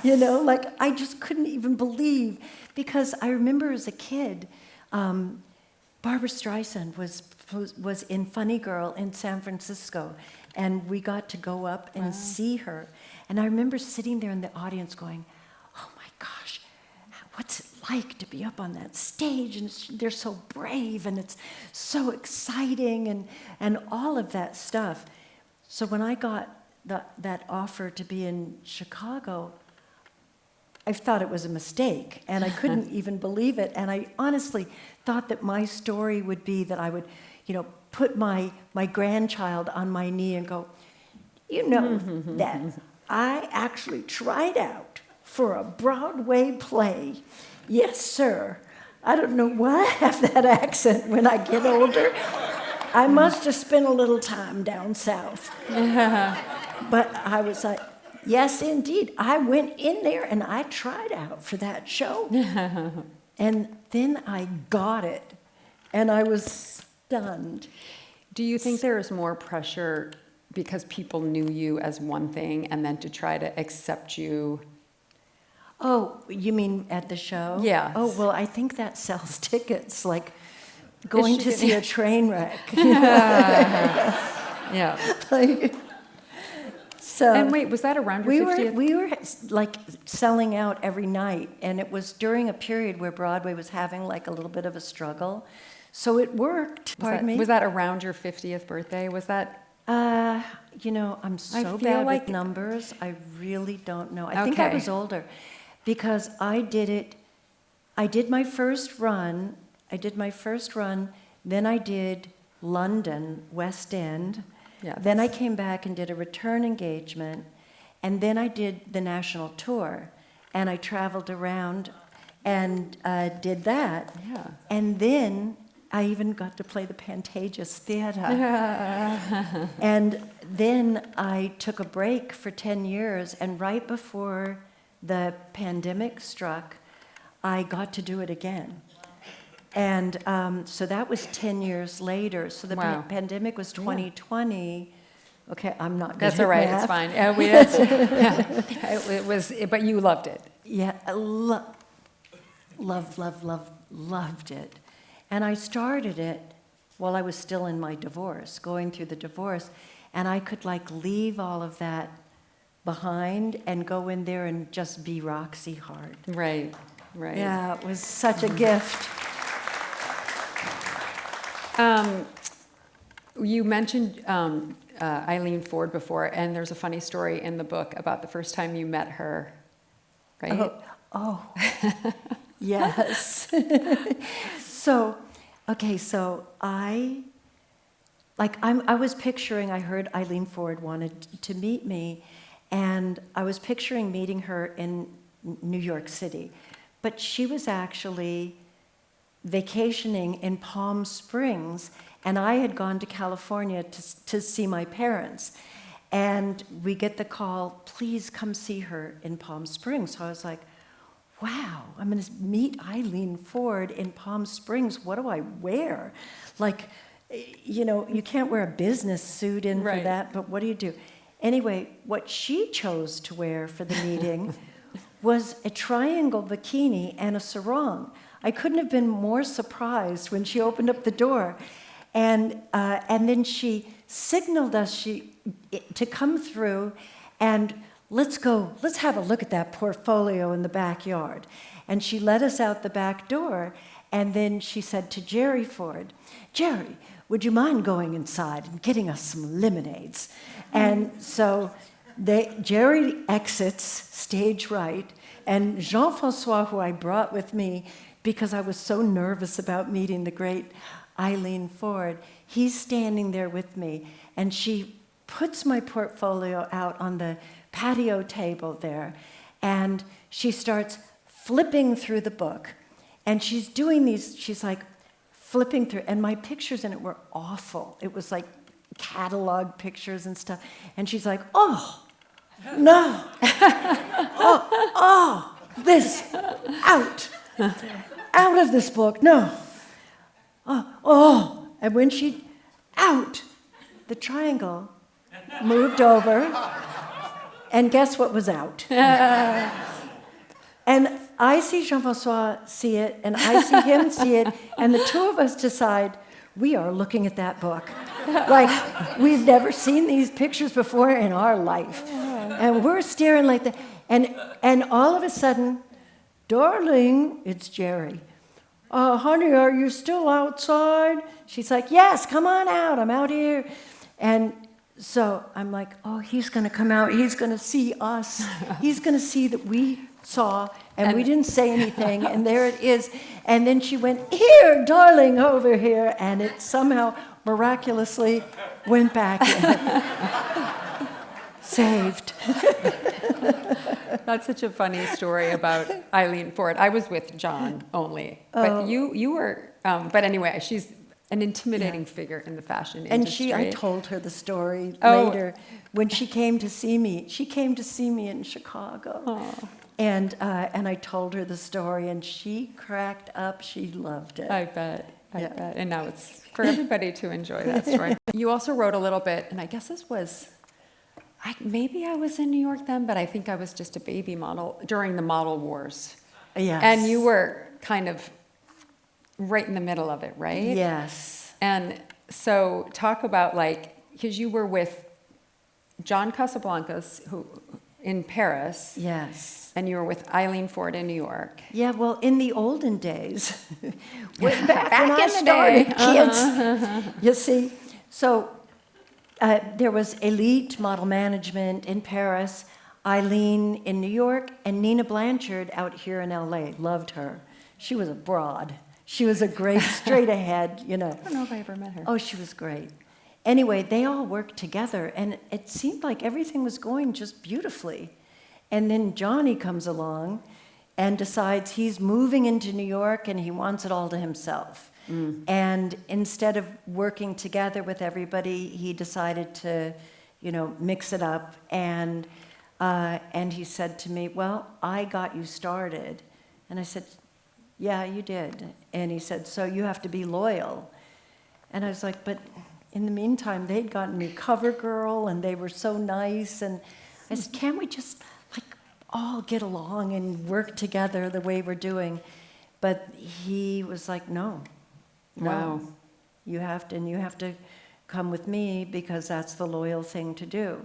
Like, I just couldn't even believe. Because I remember as a kid, Barbra Streisand was in Funny Girl in San Francisco, and we got to go up and see her. And I remember sitting there in the audience going, oh my gosh, what's it like to be up on that stage? And they're so brave, and it's so exciting, and all of that stuff. So when I got that offer to be in Chicago, I thought it was a mistake, and I couldn't even believe it. And I honestly thought that my story would be that I would, put my grandchild on my knee and go, that I actually tried out for a Broadway play. Yes, sir. I don't know why I have that accent when I get older. I must have spent a little time down south. But I was like, yes, indeed. I went in there and I tried out for that show. And then I got it. And I was stunned. Do you think there is more pressure because people knew you as one thing and then to try to accept you? Oh, you mean at the show? Yeah. Oh, well, I think that sells tickets, like going to see a train wreck. Yeah. So. And wait, was that around your 50th? We were like selling out every night, and it was during a period where Broadway was having like a little bit of a struggle. So it worked. Pardon me? Was that around your 50th birthday? Was that? I'm so bad with numbers. I really don't know. I think I was older because I did my first run. Then I did London, West End. Yeah, Then I came back and did a return engagement, and then I did the national tour, and I traveled around and did that. Yeah. And then I even got to play the Pantages Theater. And then I took a break for 10 years, and right before the pandemic struck, I got to do it again. And so that was 10 years later. So the Wow. pandemic was 2020. Okay, I'm not good That's at all right. math. It's fine. It was, but you loved it. Yeah, I loved it. And I started it while I was still in my divorce, going through the divorce. And I could like leave all of that behind and go in there and just be Roxy Hart. Right. Right. Yeah, it was such a gift. You mentioned Eileen Ford before, and there's a funny story in the book about the first time you met her, right? Oh. Yes. So I was picturing, I heard Eileen Ford wanted to meet me, and I was picturing meeting her in New York City. But she was actually vacationing in Palm Springs, and I had gone to California to see my parents. And we get the call, please come see her in Palm Springs. So I was like, wow, I'm going to meet Eileen Ford in Palm Springs. What do I wear? Like, you can't wear a business suit in for Right. that, but what do you do? Anyway, what she chose to wear for the meeting was a triangle bikini and a sarong. I couldn't have been more surprised when she opened up the door. And then she signaled us to come through and let's have a look at that portfolio in the backyard. And she led us out the back door, and then she said to Jerry Ford, Jerry, would you mind going inside and getting us some lemonades? And so Jerry exits stage right, and Jean-François, who I brought with me because I was so nervous about meeting the great Eileen Ford, he's standing there with me, and she puts my portfolio out on the patio table there, and she starts flipping through the book, and she's like flipping through, and my pictures in it were awful. It was like catalog pictures and stuff, and she's like, oh, no, this, out of this book, no, and when she, out, the triangle moved over, and guess what was out? And I see Jean-François see it, and I see him see it, and the two of us decide we are looking at that book. Like, we've never seen these pictures before in our life. And we're staring like that. And all of a sudden, darling, it's Jerry. Honey, are you still outside? She's like, yes, come on out. I'm out here. And so I'm like, oh, he's going to come out. He's going to see us. He's going to see that we saw, and we didn't say anything, and there it is. And then she went, here, darling, over here. And it somehow miraculously went back in. Saved. That's such a funny story about Eileen Ford. I was with John only, but you were. But anyway, she's an intimidating figure in the fashion industry. And I told her the story later when she came to see me. She came to see me in Chicago. Oh. And I told her the story, and she cracked up. She loved it. I bet. And now it's for everybody to enjoy that story. You also wrote a little bit, and I guess this was, maybe I was in New York then, but I think I was just a baby model during the model wars. Yes. And you were kind of right in the middle of it, right? Yes. And so talk about because you were with John Casablancas, who in Paris. Yes. And you were with Eileen Ford in New York. Yeah, well, in the olden days, back in when I the started, day. kids, you see. So there was Elite Model Management in Paris, Eileen in New York, and Nina Blanchard out here in LA. Loved her. She was a broad. She was a great straight ahead, I don't know if I ever met her. Oh, she was great. Anyway, they all worked together, and it seemed like everything was going just beautifully. And then Johnny comes along and decides he's moving into New York and he wants it all to himself. And instead of working together with everybody, he decided to, mix it up. And he said to me, well, I got you started. And I said, yeah, you did. And he said, so you have to be loyal. And I was like, but in the meantime, they'd gotten me CoverGirl, and they were so nice. And I said, can't we just all get along and work together the way we're doing? But he was like, no. Wow. You have to come with me because that's the loyal thing to do.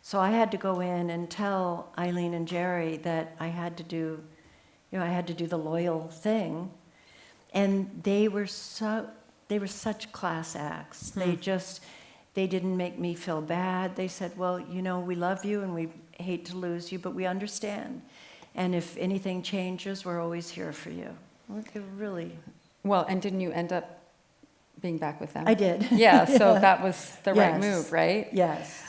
So I had to go in and tell Eileen and Jerry that I had to do the loyal thing. And they were such class acts. They didn't make me feel bad. They said, well, we love you and we hate to lose you, but we understand. And if anything changes, we're always here for you. They really. Well, and didn't you end up being back with them? I did. Yeah, so that was the right move, right? Yes.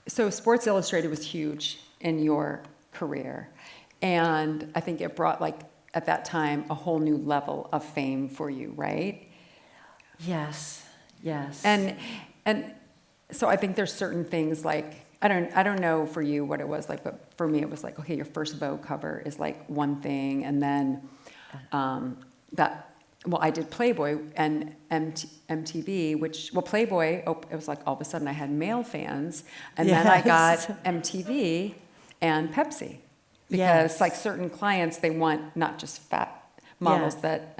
So Sports Illustrated was huge in your career. And I think it brought, at that time, a whole new level of fame for you, right? Yes. And so I think there's certain things I don't know for you what it was like, but for me it was okay, your first Vogue cover is one thing, and then I did Playboy and MTV, Playboy, it was all of a sudden I had male fans, and then I got MTV and Pepsi, because certain clients, they want not just fat models that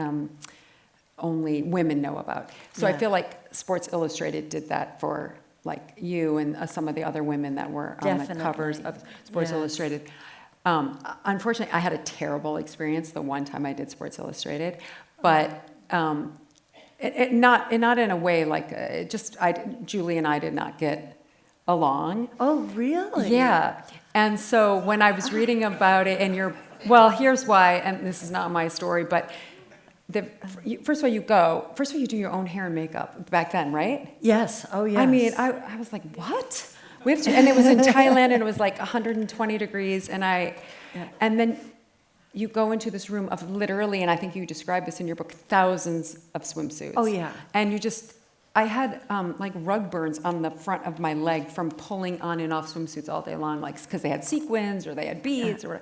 only women know about. So I feel like Sports Illustrated did that for you and some of the other women that were on the covers of Sports Illustrated. Unfortunately, I had a terrible experience the one time I did Sports Illustrated, but not in a way Julie and I did not get along. Oh, really? Yeah. And so when I was reading about it, and here's why, and this is not my story, but first of all, you do your own hair and makeup back then, right? Yes. Oh, yes. I mean, I was like, what? We have to, and it was in Thailand, and it was 120 degrees, and then you go into this room of literally, and I think you described this in your book, thousands of swimsuits. Oh, yeah. And I had rug burns on the front of my leg from pulling on and off swimsuits all day long, because they had sequins or they had beads or.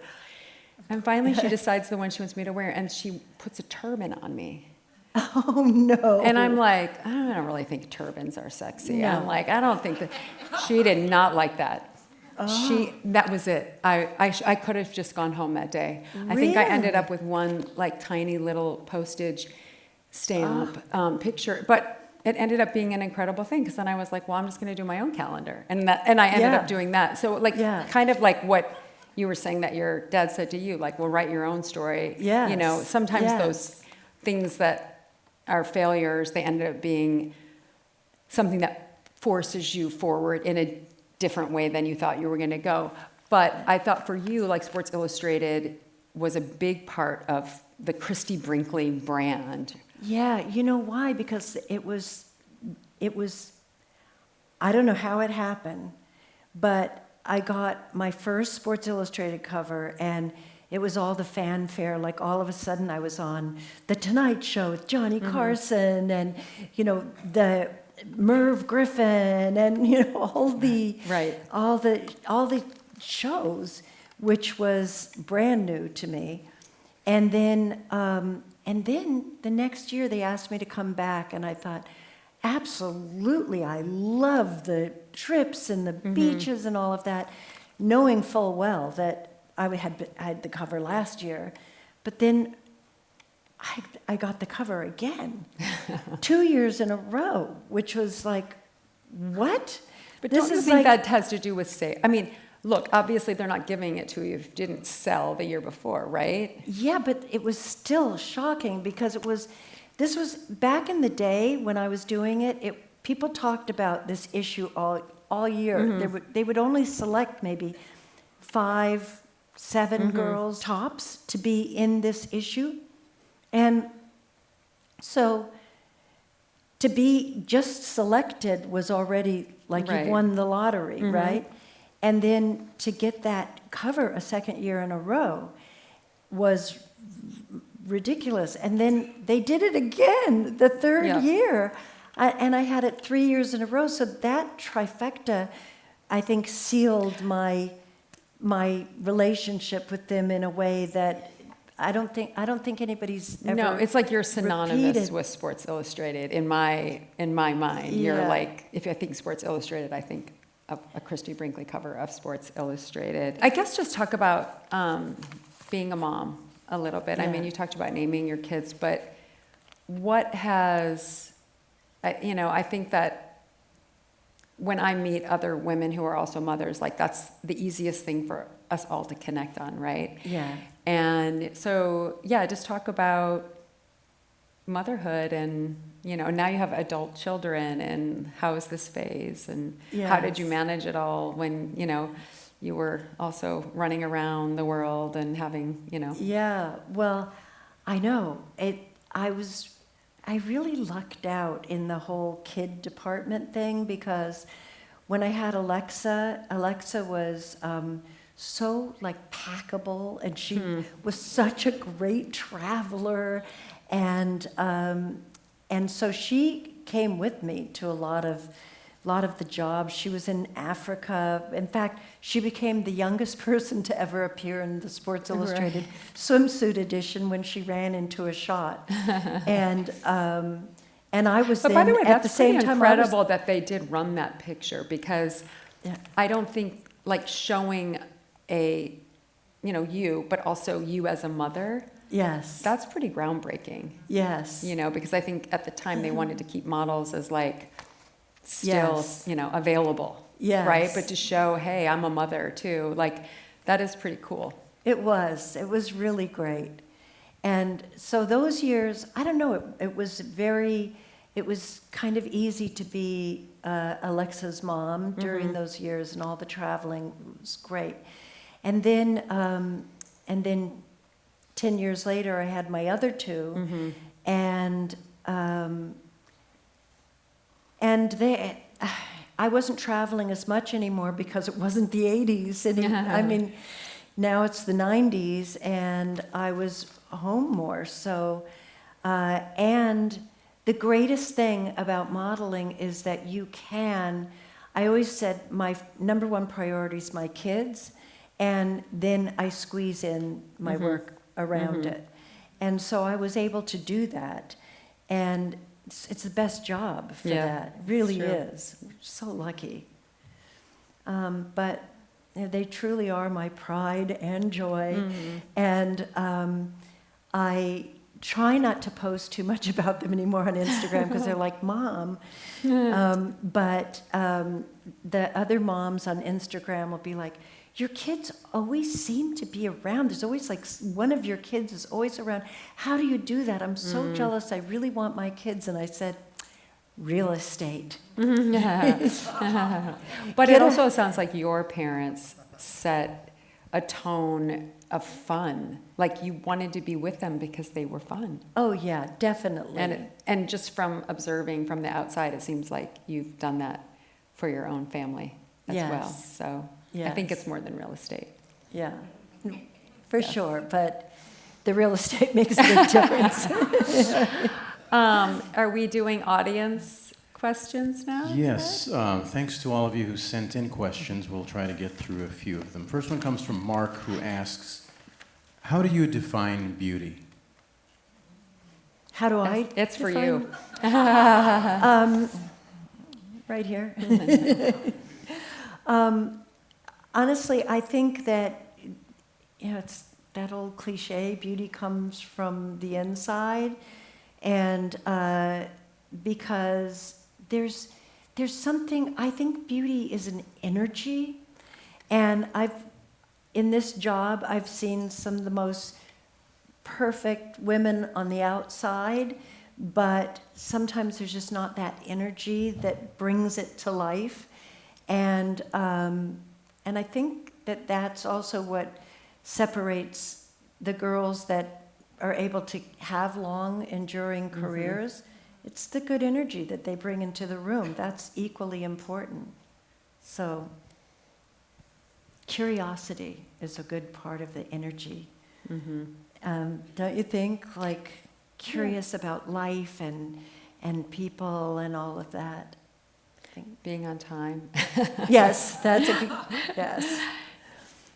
And finally, she decides the one she wants me to wear, and she puts a turban on me. Oh, no. And I'm like, I don't really think turbans are sexy. No. I'm like, I don't think that. She did not like that. Oh. That was it. I could have just gone home that day. I think I ended up with one tiny little postage stamp picture, but it ended up being an incredible thing, because then I was like, well, I'm just going to do my own calendar, and I ended up doing that. So kind of like what you were saying that your dad said to you, well, write your own story. Yes. Sometimes those things that are failures, they end up being something that forces you forward in a different way than you thought you were going to go. But I thought for you, Sports Illustrated was a big part of the Christie Brinkley brand. Yeah, you know why? Because it was, I don't know how it happened, but I got my first Sports Illustrated cover, and it was all the fanfare. All of a sudden I was on The Tonight Show with Johnny Carson, and, the Merv Griffin, and, all the shows, which was brand new to me. And then the next year they asked me to come back, and I thought, absolutely, I love the trips and the beaches and all of that, knowing full well that I had the cover last year. But then I got the cover again, 2 years in a row, which was what? But don't you think that has to do with look, obviously they're not giving it to you if you didn't sell the year before, right? Yeah, but it was still shocking, because this was back in the day when I was doing it. People talked about this issue all year. They would only select maybe 5, 7 girls tops to be in this issue. And so to be just selected was already like Right. you won the lottery, right? And then to get that cover a second year in a row was ridiculous. And then they did it again the third Yeah. year. And I had it 3 years in a row. So that trifecta, I think, sealed my relationship with them in a way that I don't think anybody's ever. No, it's like you're synonymous repeated. with Sports Illustrated in my mind. You're Yeah. like, if I think Sports Illustrated, I think a Christie Brinkley cover of Sports Illustrated. I guess just talk about being a mom a little bit. I Yeah. mean, you talked about naming your kids, but what has, I think that when I meet other women who are also mothers, like that's the easiest thing for us all to connect on, right? Yeah. And so, yeah, just talk about motherhood and, now you have adult children and how is this phase and how did you manage it all when, you were also running around the world and having, Yeah, well, I know. I really lucked out in the whole kid department thing because when I had Alexa was so like packable, and she was such a great traveler, and so she came with me to a lot of the jobs. She was in Africa. In fact, she became the youngest person to ever appear in the Sports Illustrated swimsuit edition when she ran into a shot. And I was But by the way, at that's the same pretty time incredible that they did run that picture because I don't think like showing you, but also you as a mother, Yes. that's pretty groundbreaking. Yes. Because I think at the time they wanted to keep models as like still, Yes. available. Yes. Right? But to show, hey, I'm a mother too, like that is pretty cool. It was really great. And so those years, I don't know, it was kind of easy to be Alexa's mom during those years, and all the traveling was great. And then 10 years later, I had my other two, and I wasn't traveling as much anymore because it wasn't the 80s. I mean, now it's the 90s, and I was home more. So, and the greatest thing about modeling is that I always said my number one priority is my kids, and then I squeeze in my work around it. And so I was able to do that. And it's the best job for that. It really is. So lucky. But they truly are my pride and joy. And I try not to post too much about them anymore on Instagram because they're like, Mom. But the other moms on Instagram will be like, your kids always seem to be around. There's always like one of your kids is always around. How do you do that? I'm so jealous. I really want my kids. And I said, real estate. But it also sounds like your parents set a tone of fun. Like you wanted to be with them because they were fun. Oh yeah, definitely. And just from observing from the outside, it seems like you've done that for your own family as well. So I think it's more than real estate. Yeah, for sure. But the real estate makes a big difference. Are we doing audience questions now? Yes, thanks to all of you who sent in questions. We'll try to get through a few of them. First one comes from Mark, who asks, how do you define beauty? How do I? It's for you. Right here. Honestly, I think that, it's that old cliche, beauty comes from the inside. And because there's something, I think beauty is an energy. And in this job, I've seen some of the most perfect women on the outside, but sometimes there's just not that energy that brings it to life. And I think that that's also what separates the girls that are able to have long, enduring careers, it's the good energy that they bring into the room. That's equally important. So, curiosity is a good part of the energy. Don't you think? Like, curious about life and people and all of that. Being on time. Yes, that's a good, yes.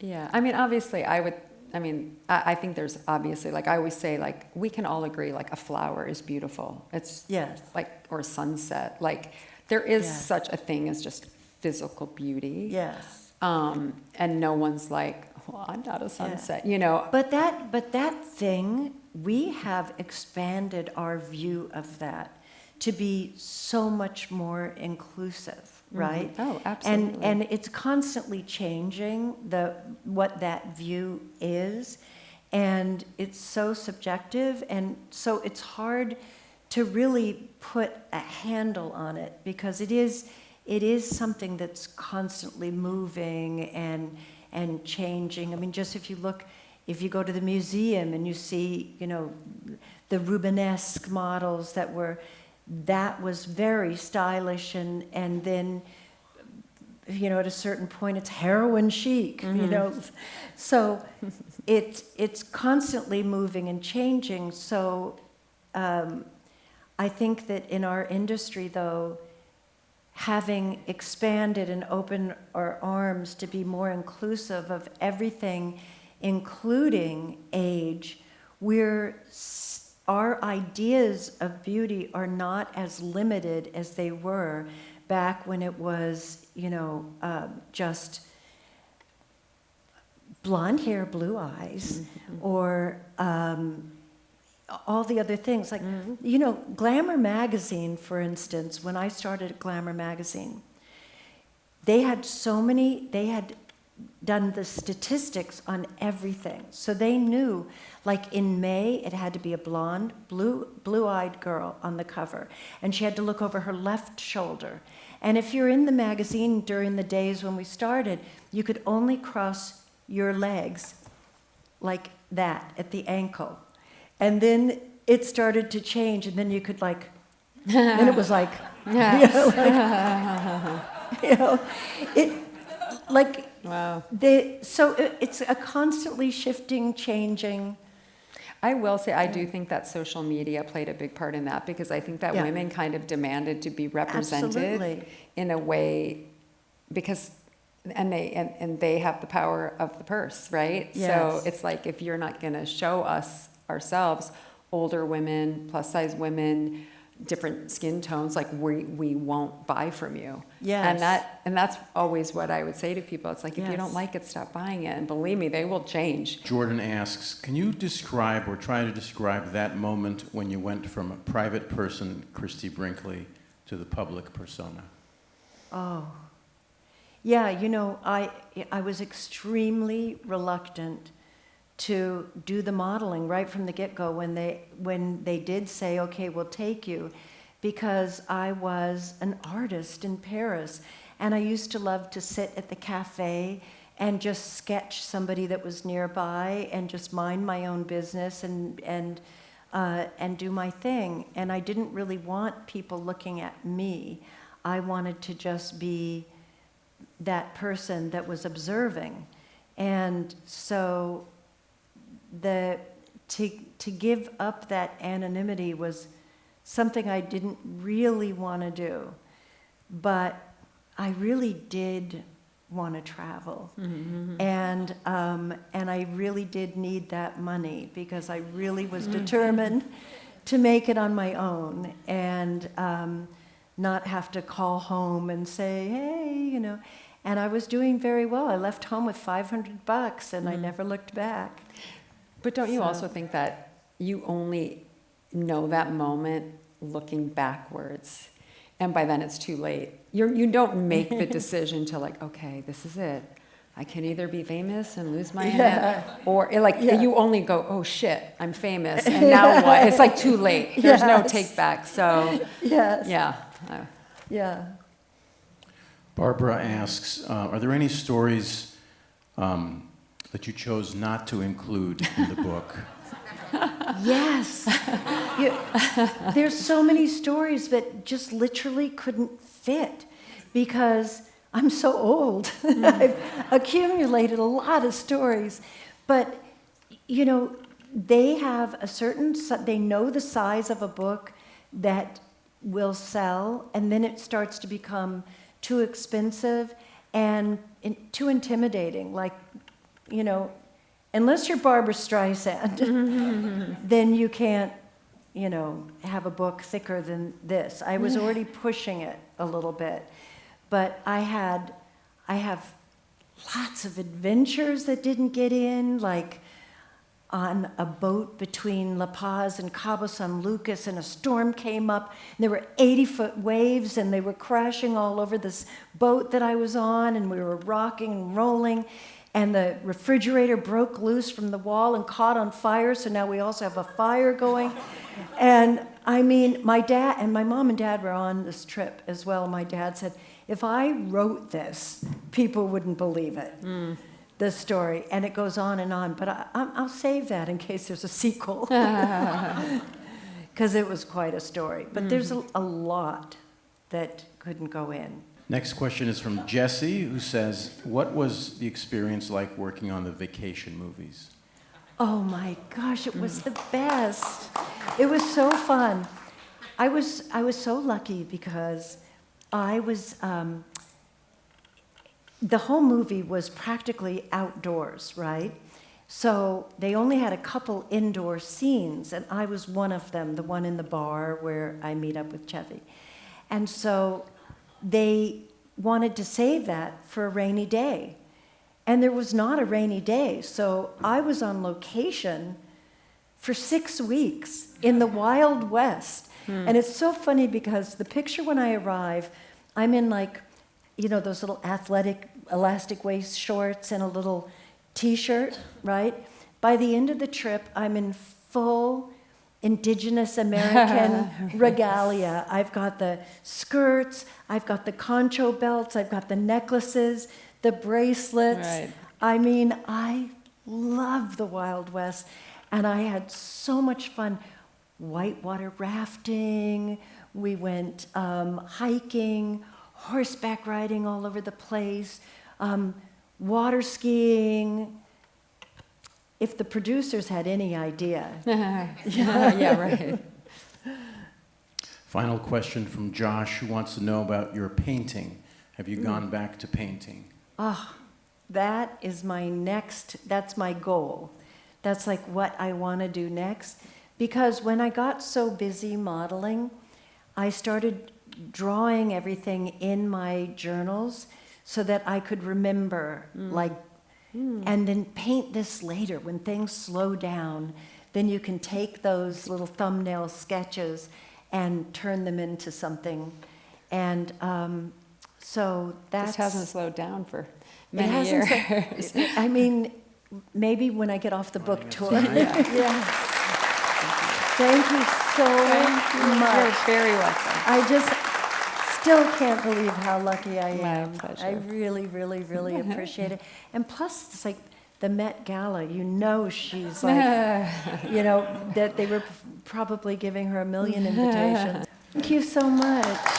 Yeah, I mean, obviously, I think there's obviously, like I always say, like, we can all agree, like, a flower is beautiful. It's, Yes. like, or a sunset. Like, there is Yes. such a thing as just physical beauty. Yes. And no one's like, well, I'm not a sunset, you know. But that thing, we have expanded our view of that to be so much more inclusive, right? Oh, absolutely. And it's constantly changing what that view is, and it's so subjective, and so it's hard to really put a handle on it, because it is something that's constantly moving and changing. I mean, just if you go to the museum and you see, you know, the Rubenesque models that was very stylish, and then, you know, at a certain point it's heroin chic, you know. So it's constantly moving and changing. So I think that in our industry, though, having expanded and opened our arms to be more inclusive of everything, including age, our ideas of beauty are not as limited as they were back when it was, you know, just blonde hair, blue eyes, or all the other things. Like, you know, Glamour magazine, for instance, when I started at Glamour magazine, they had done the statistics on everything. So they knew, like in May, it had to be a blonde, blue-eyed girl on the cover. And she had to look over her left shoulder. And if you're in the magazine during the days when we started, you could only cross your legs like that at the ankle. And then it started to change, and then you could like, and it was like, you know, it, like, Wow. So it's a constantly shifting, changing. I will say, I do think that social media played a big part in that, because I think that women kind of demanded to be represented Absolutely. in a way, because, and they have the power of the purse, right? Yes. So it's like, if you're not going to show us ourselves, older women, plus size women, different skin tones, like we won't buy from you. Yes. And that's always what I would say to people. It's like, if you Yes. don't like it, stop buying it. And believe me, they will change. Jordan asks, can you describe or try to describe that moment when you went from a private person, Christie Brinkley, to the public persona? Oh, yeah. You know, I was extremely reluctant to do the modeling right from the get-go when they did say, okay, we'll take you, because I was an artist in Paris, and I used to love to sit at the cafe and just sketch somebody that was nearby and just mind my own business and do my thing. And I didn't really want people looking at me. I wanted to just be that person that was observing. And so to give up that anonymity was something I didn't really want to do, but I really did want to travel, and I really did need that money, because I really was determined to make it on my own and not have to call home and say, hey, you know. And I was doing very well. I left home with $500, and I never looked back. But don't you also think that you only know that moment looking backwards, and by then it's too late? You don't make the decision to, like, okay, this is it. I can either be famous and lose my head, or you only go, oh shit, I'm famous, and now what? It's like too late. There's no take back. So Yes. yeah. Yeah. Barbara asks, are there any stories that you chose not to include in the book? Yes. You- there's so many stories that just literally couldn't fit because I'm so old. I've accumulated a lot of stories. But, you know, they have a certain, they know the size of a book that will sell, and then it starts to become too expensive and too intimidating. Like, you know, unless you're Barbara Streisand, then you can't, you know, have a book thicker than this. I was already pushing it a little bit, but I have lots of adventures that didn't get in, like on a boat between La Paz and Cabo San Lucas, and a storm came up, and there were 80-foot waves, and they were crashing all over this boat that I was on, and we were rocking and rolling, and the refrigerator broke loose from the wall and caught on fire, so now we also have a fire going. And I mean, my dad and my mom and dad were on this trip as well. My dad said, if I wrote this, people wouldn't believe it. The story, and it goes on, but I'll save that in case there's a sequel, because it was quite a story. But there's a lot that couldn't go in. Next question is from Jesse, who says, what was the experience like working on the vacation movies? Oh my gosh, it was the best. It was so fun. I was so lucky because I was, the whole movie was practically outdoors, right? So they only had a couple indoor scenes, and I was one of them, the one in the bar where I meet up with Chevy. And so they wanted to save that for a rainy day. And there was not a rainy day, so I was on location for 6 weeks in the Wild West. And it's so funny because the picture when I arrive, I'm in like, you know, those little athletic elastic waist shorts and a little t-shirt, right? By the end of the trip, I'm in full indigenous American regalia. I've got the skirts, I've got the concho belts, I've got the necklaces, the bracelets. Right. I mean, I love the Wild West, and I had so much fun. Whitewater rafting, we went hiking, horseback riding all over the place, water skiing. If the producers had any idea. Yeah, right. Final question from Josh, who wants to know about your painting. Have you gone back to painting? Oh, that is my next, that's my goal. That's like what I want to do next. Because when I got so busy modeling, I started drawing everything in my journals so that I could remember, and then paint this later. When things slow down, then you can take those little thumbnail sketches and turn them into something. And so that's... This hasn't slowed down for it many hasn't years. I mean, maybe when I get off the book tour. Yeah. Thank you so much. You're very welcome. I just still can't believe how lucky I My am. pleasure. I really, really, really appreciate it. And plus, it's like the Met Gala. You know she's like, you know, that they were probably giving her 1 million invitations. Thank you so much.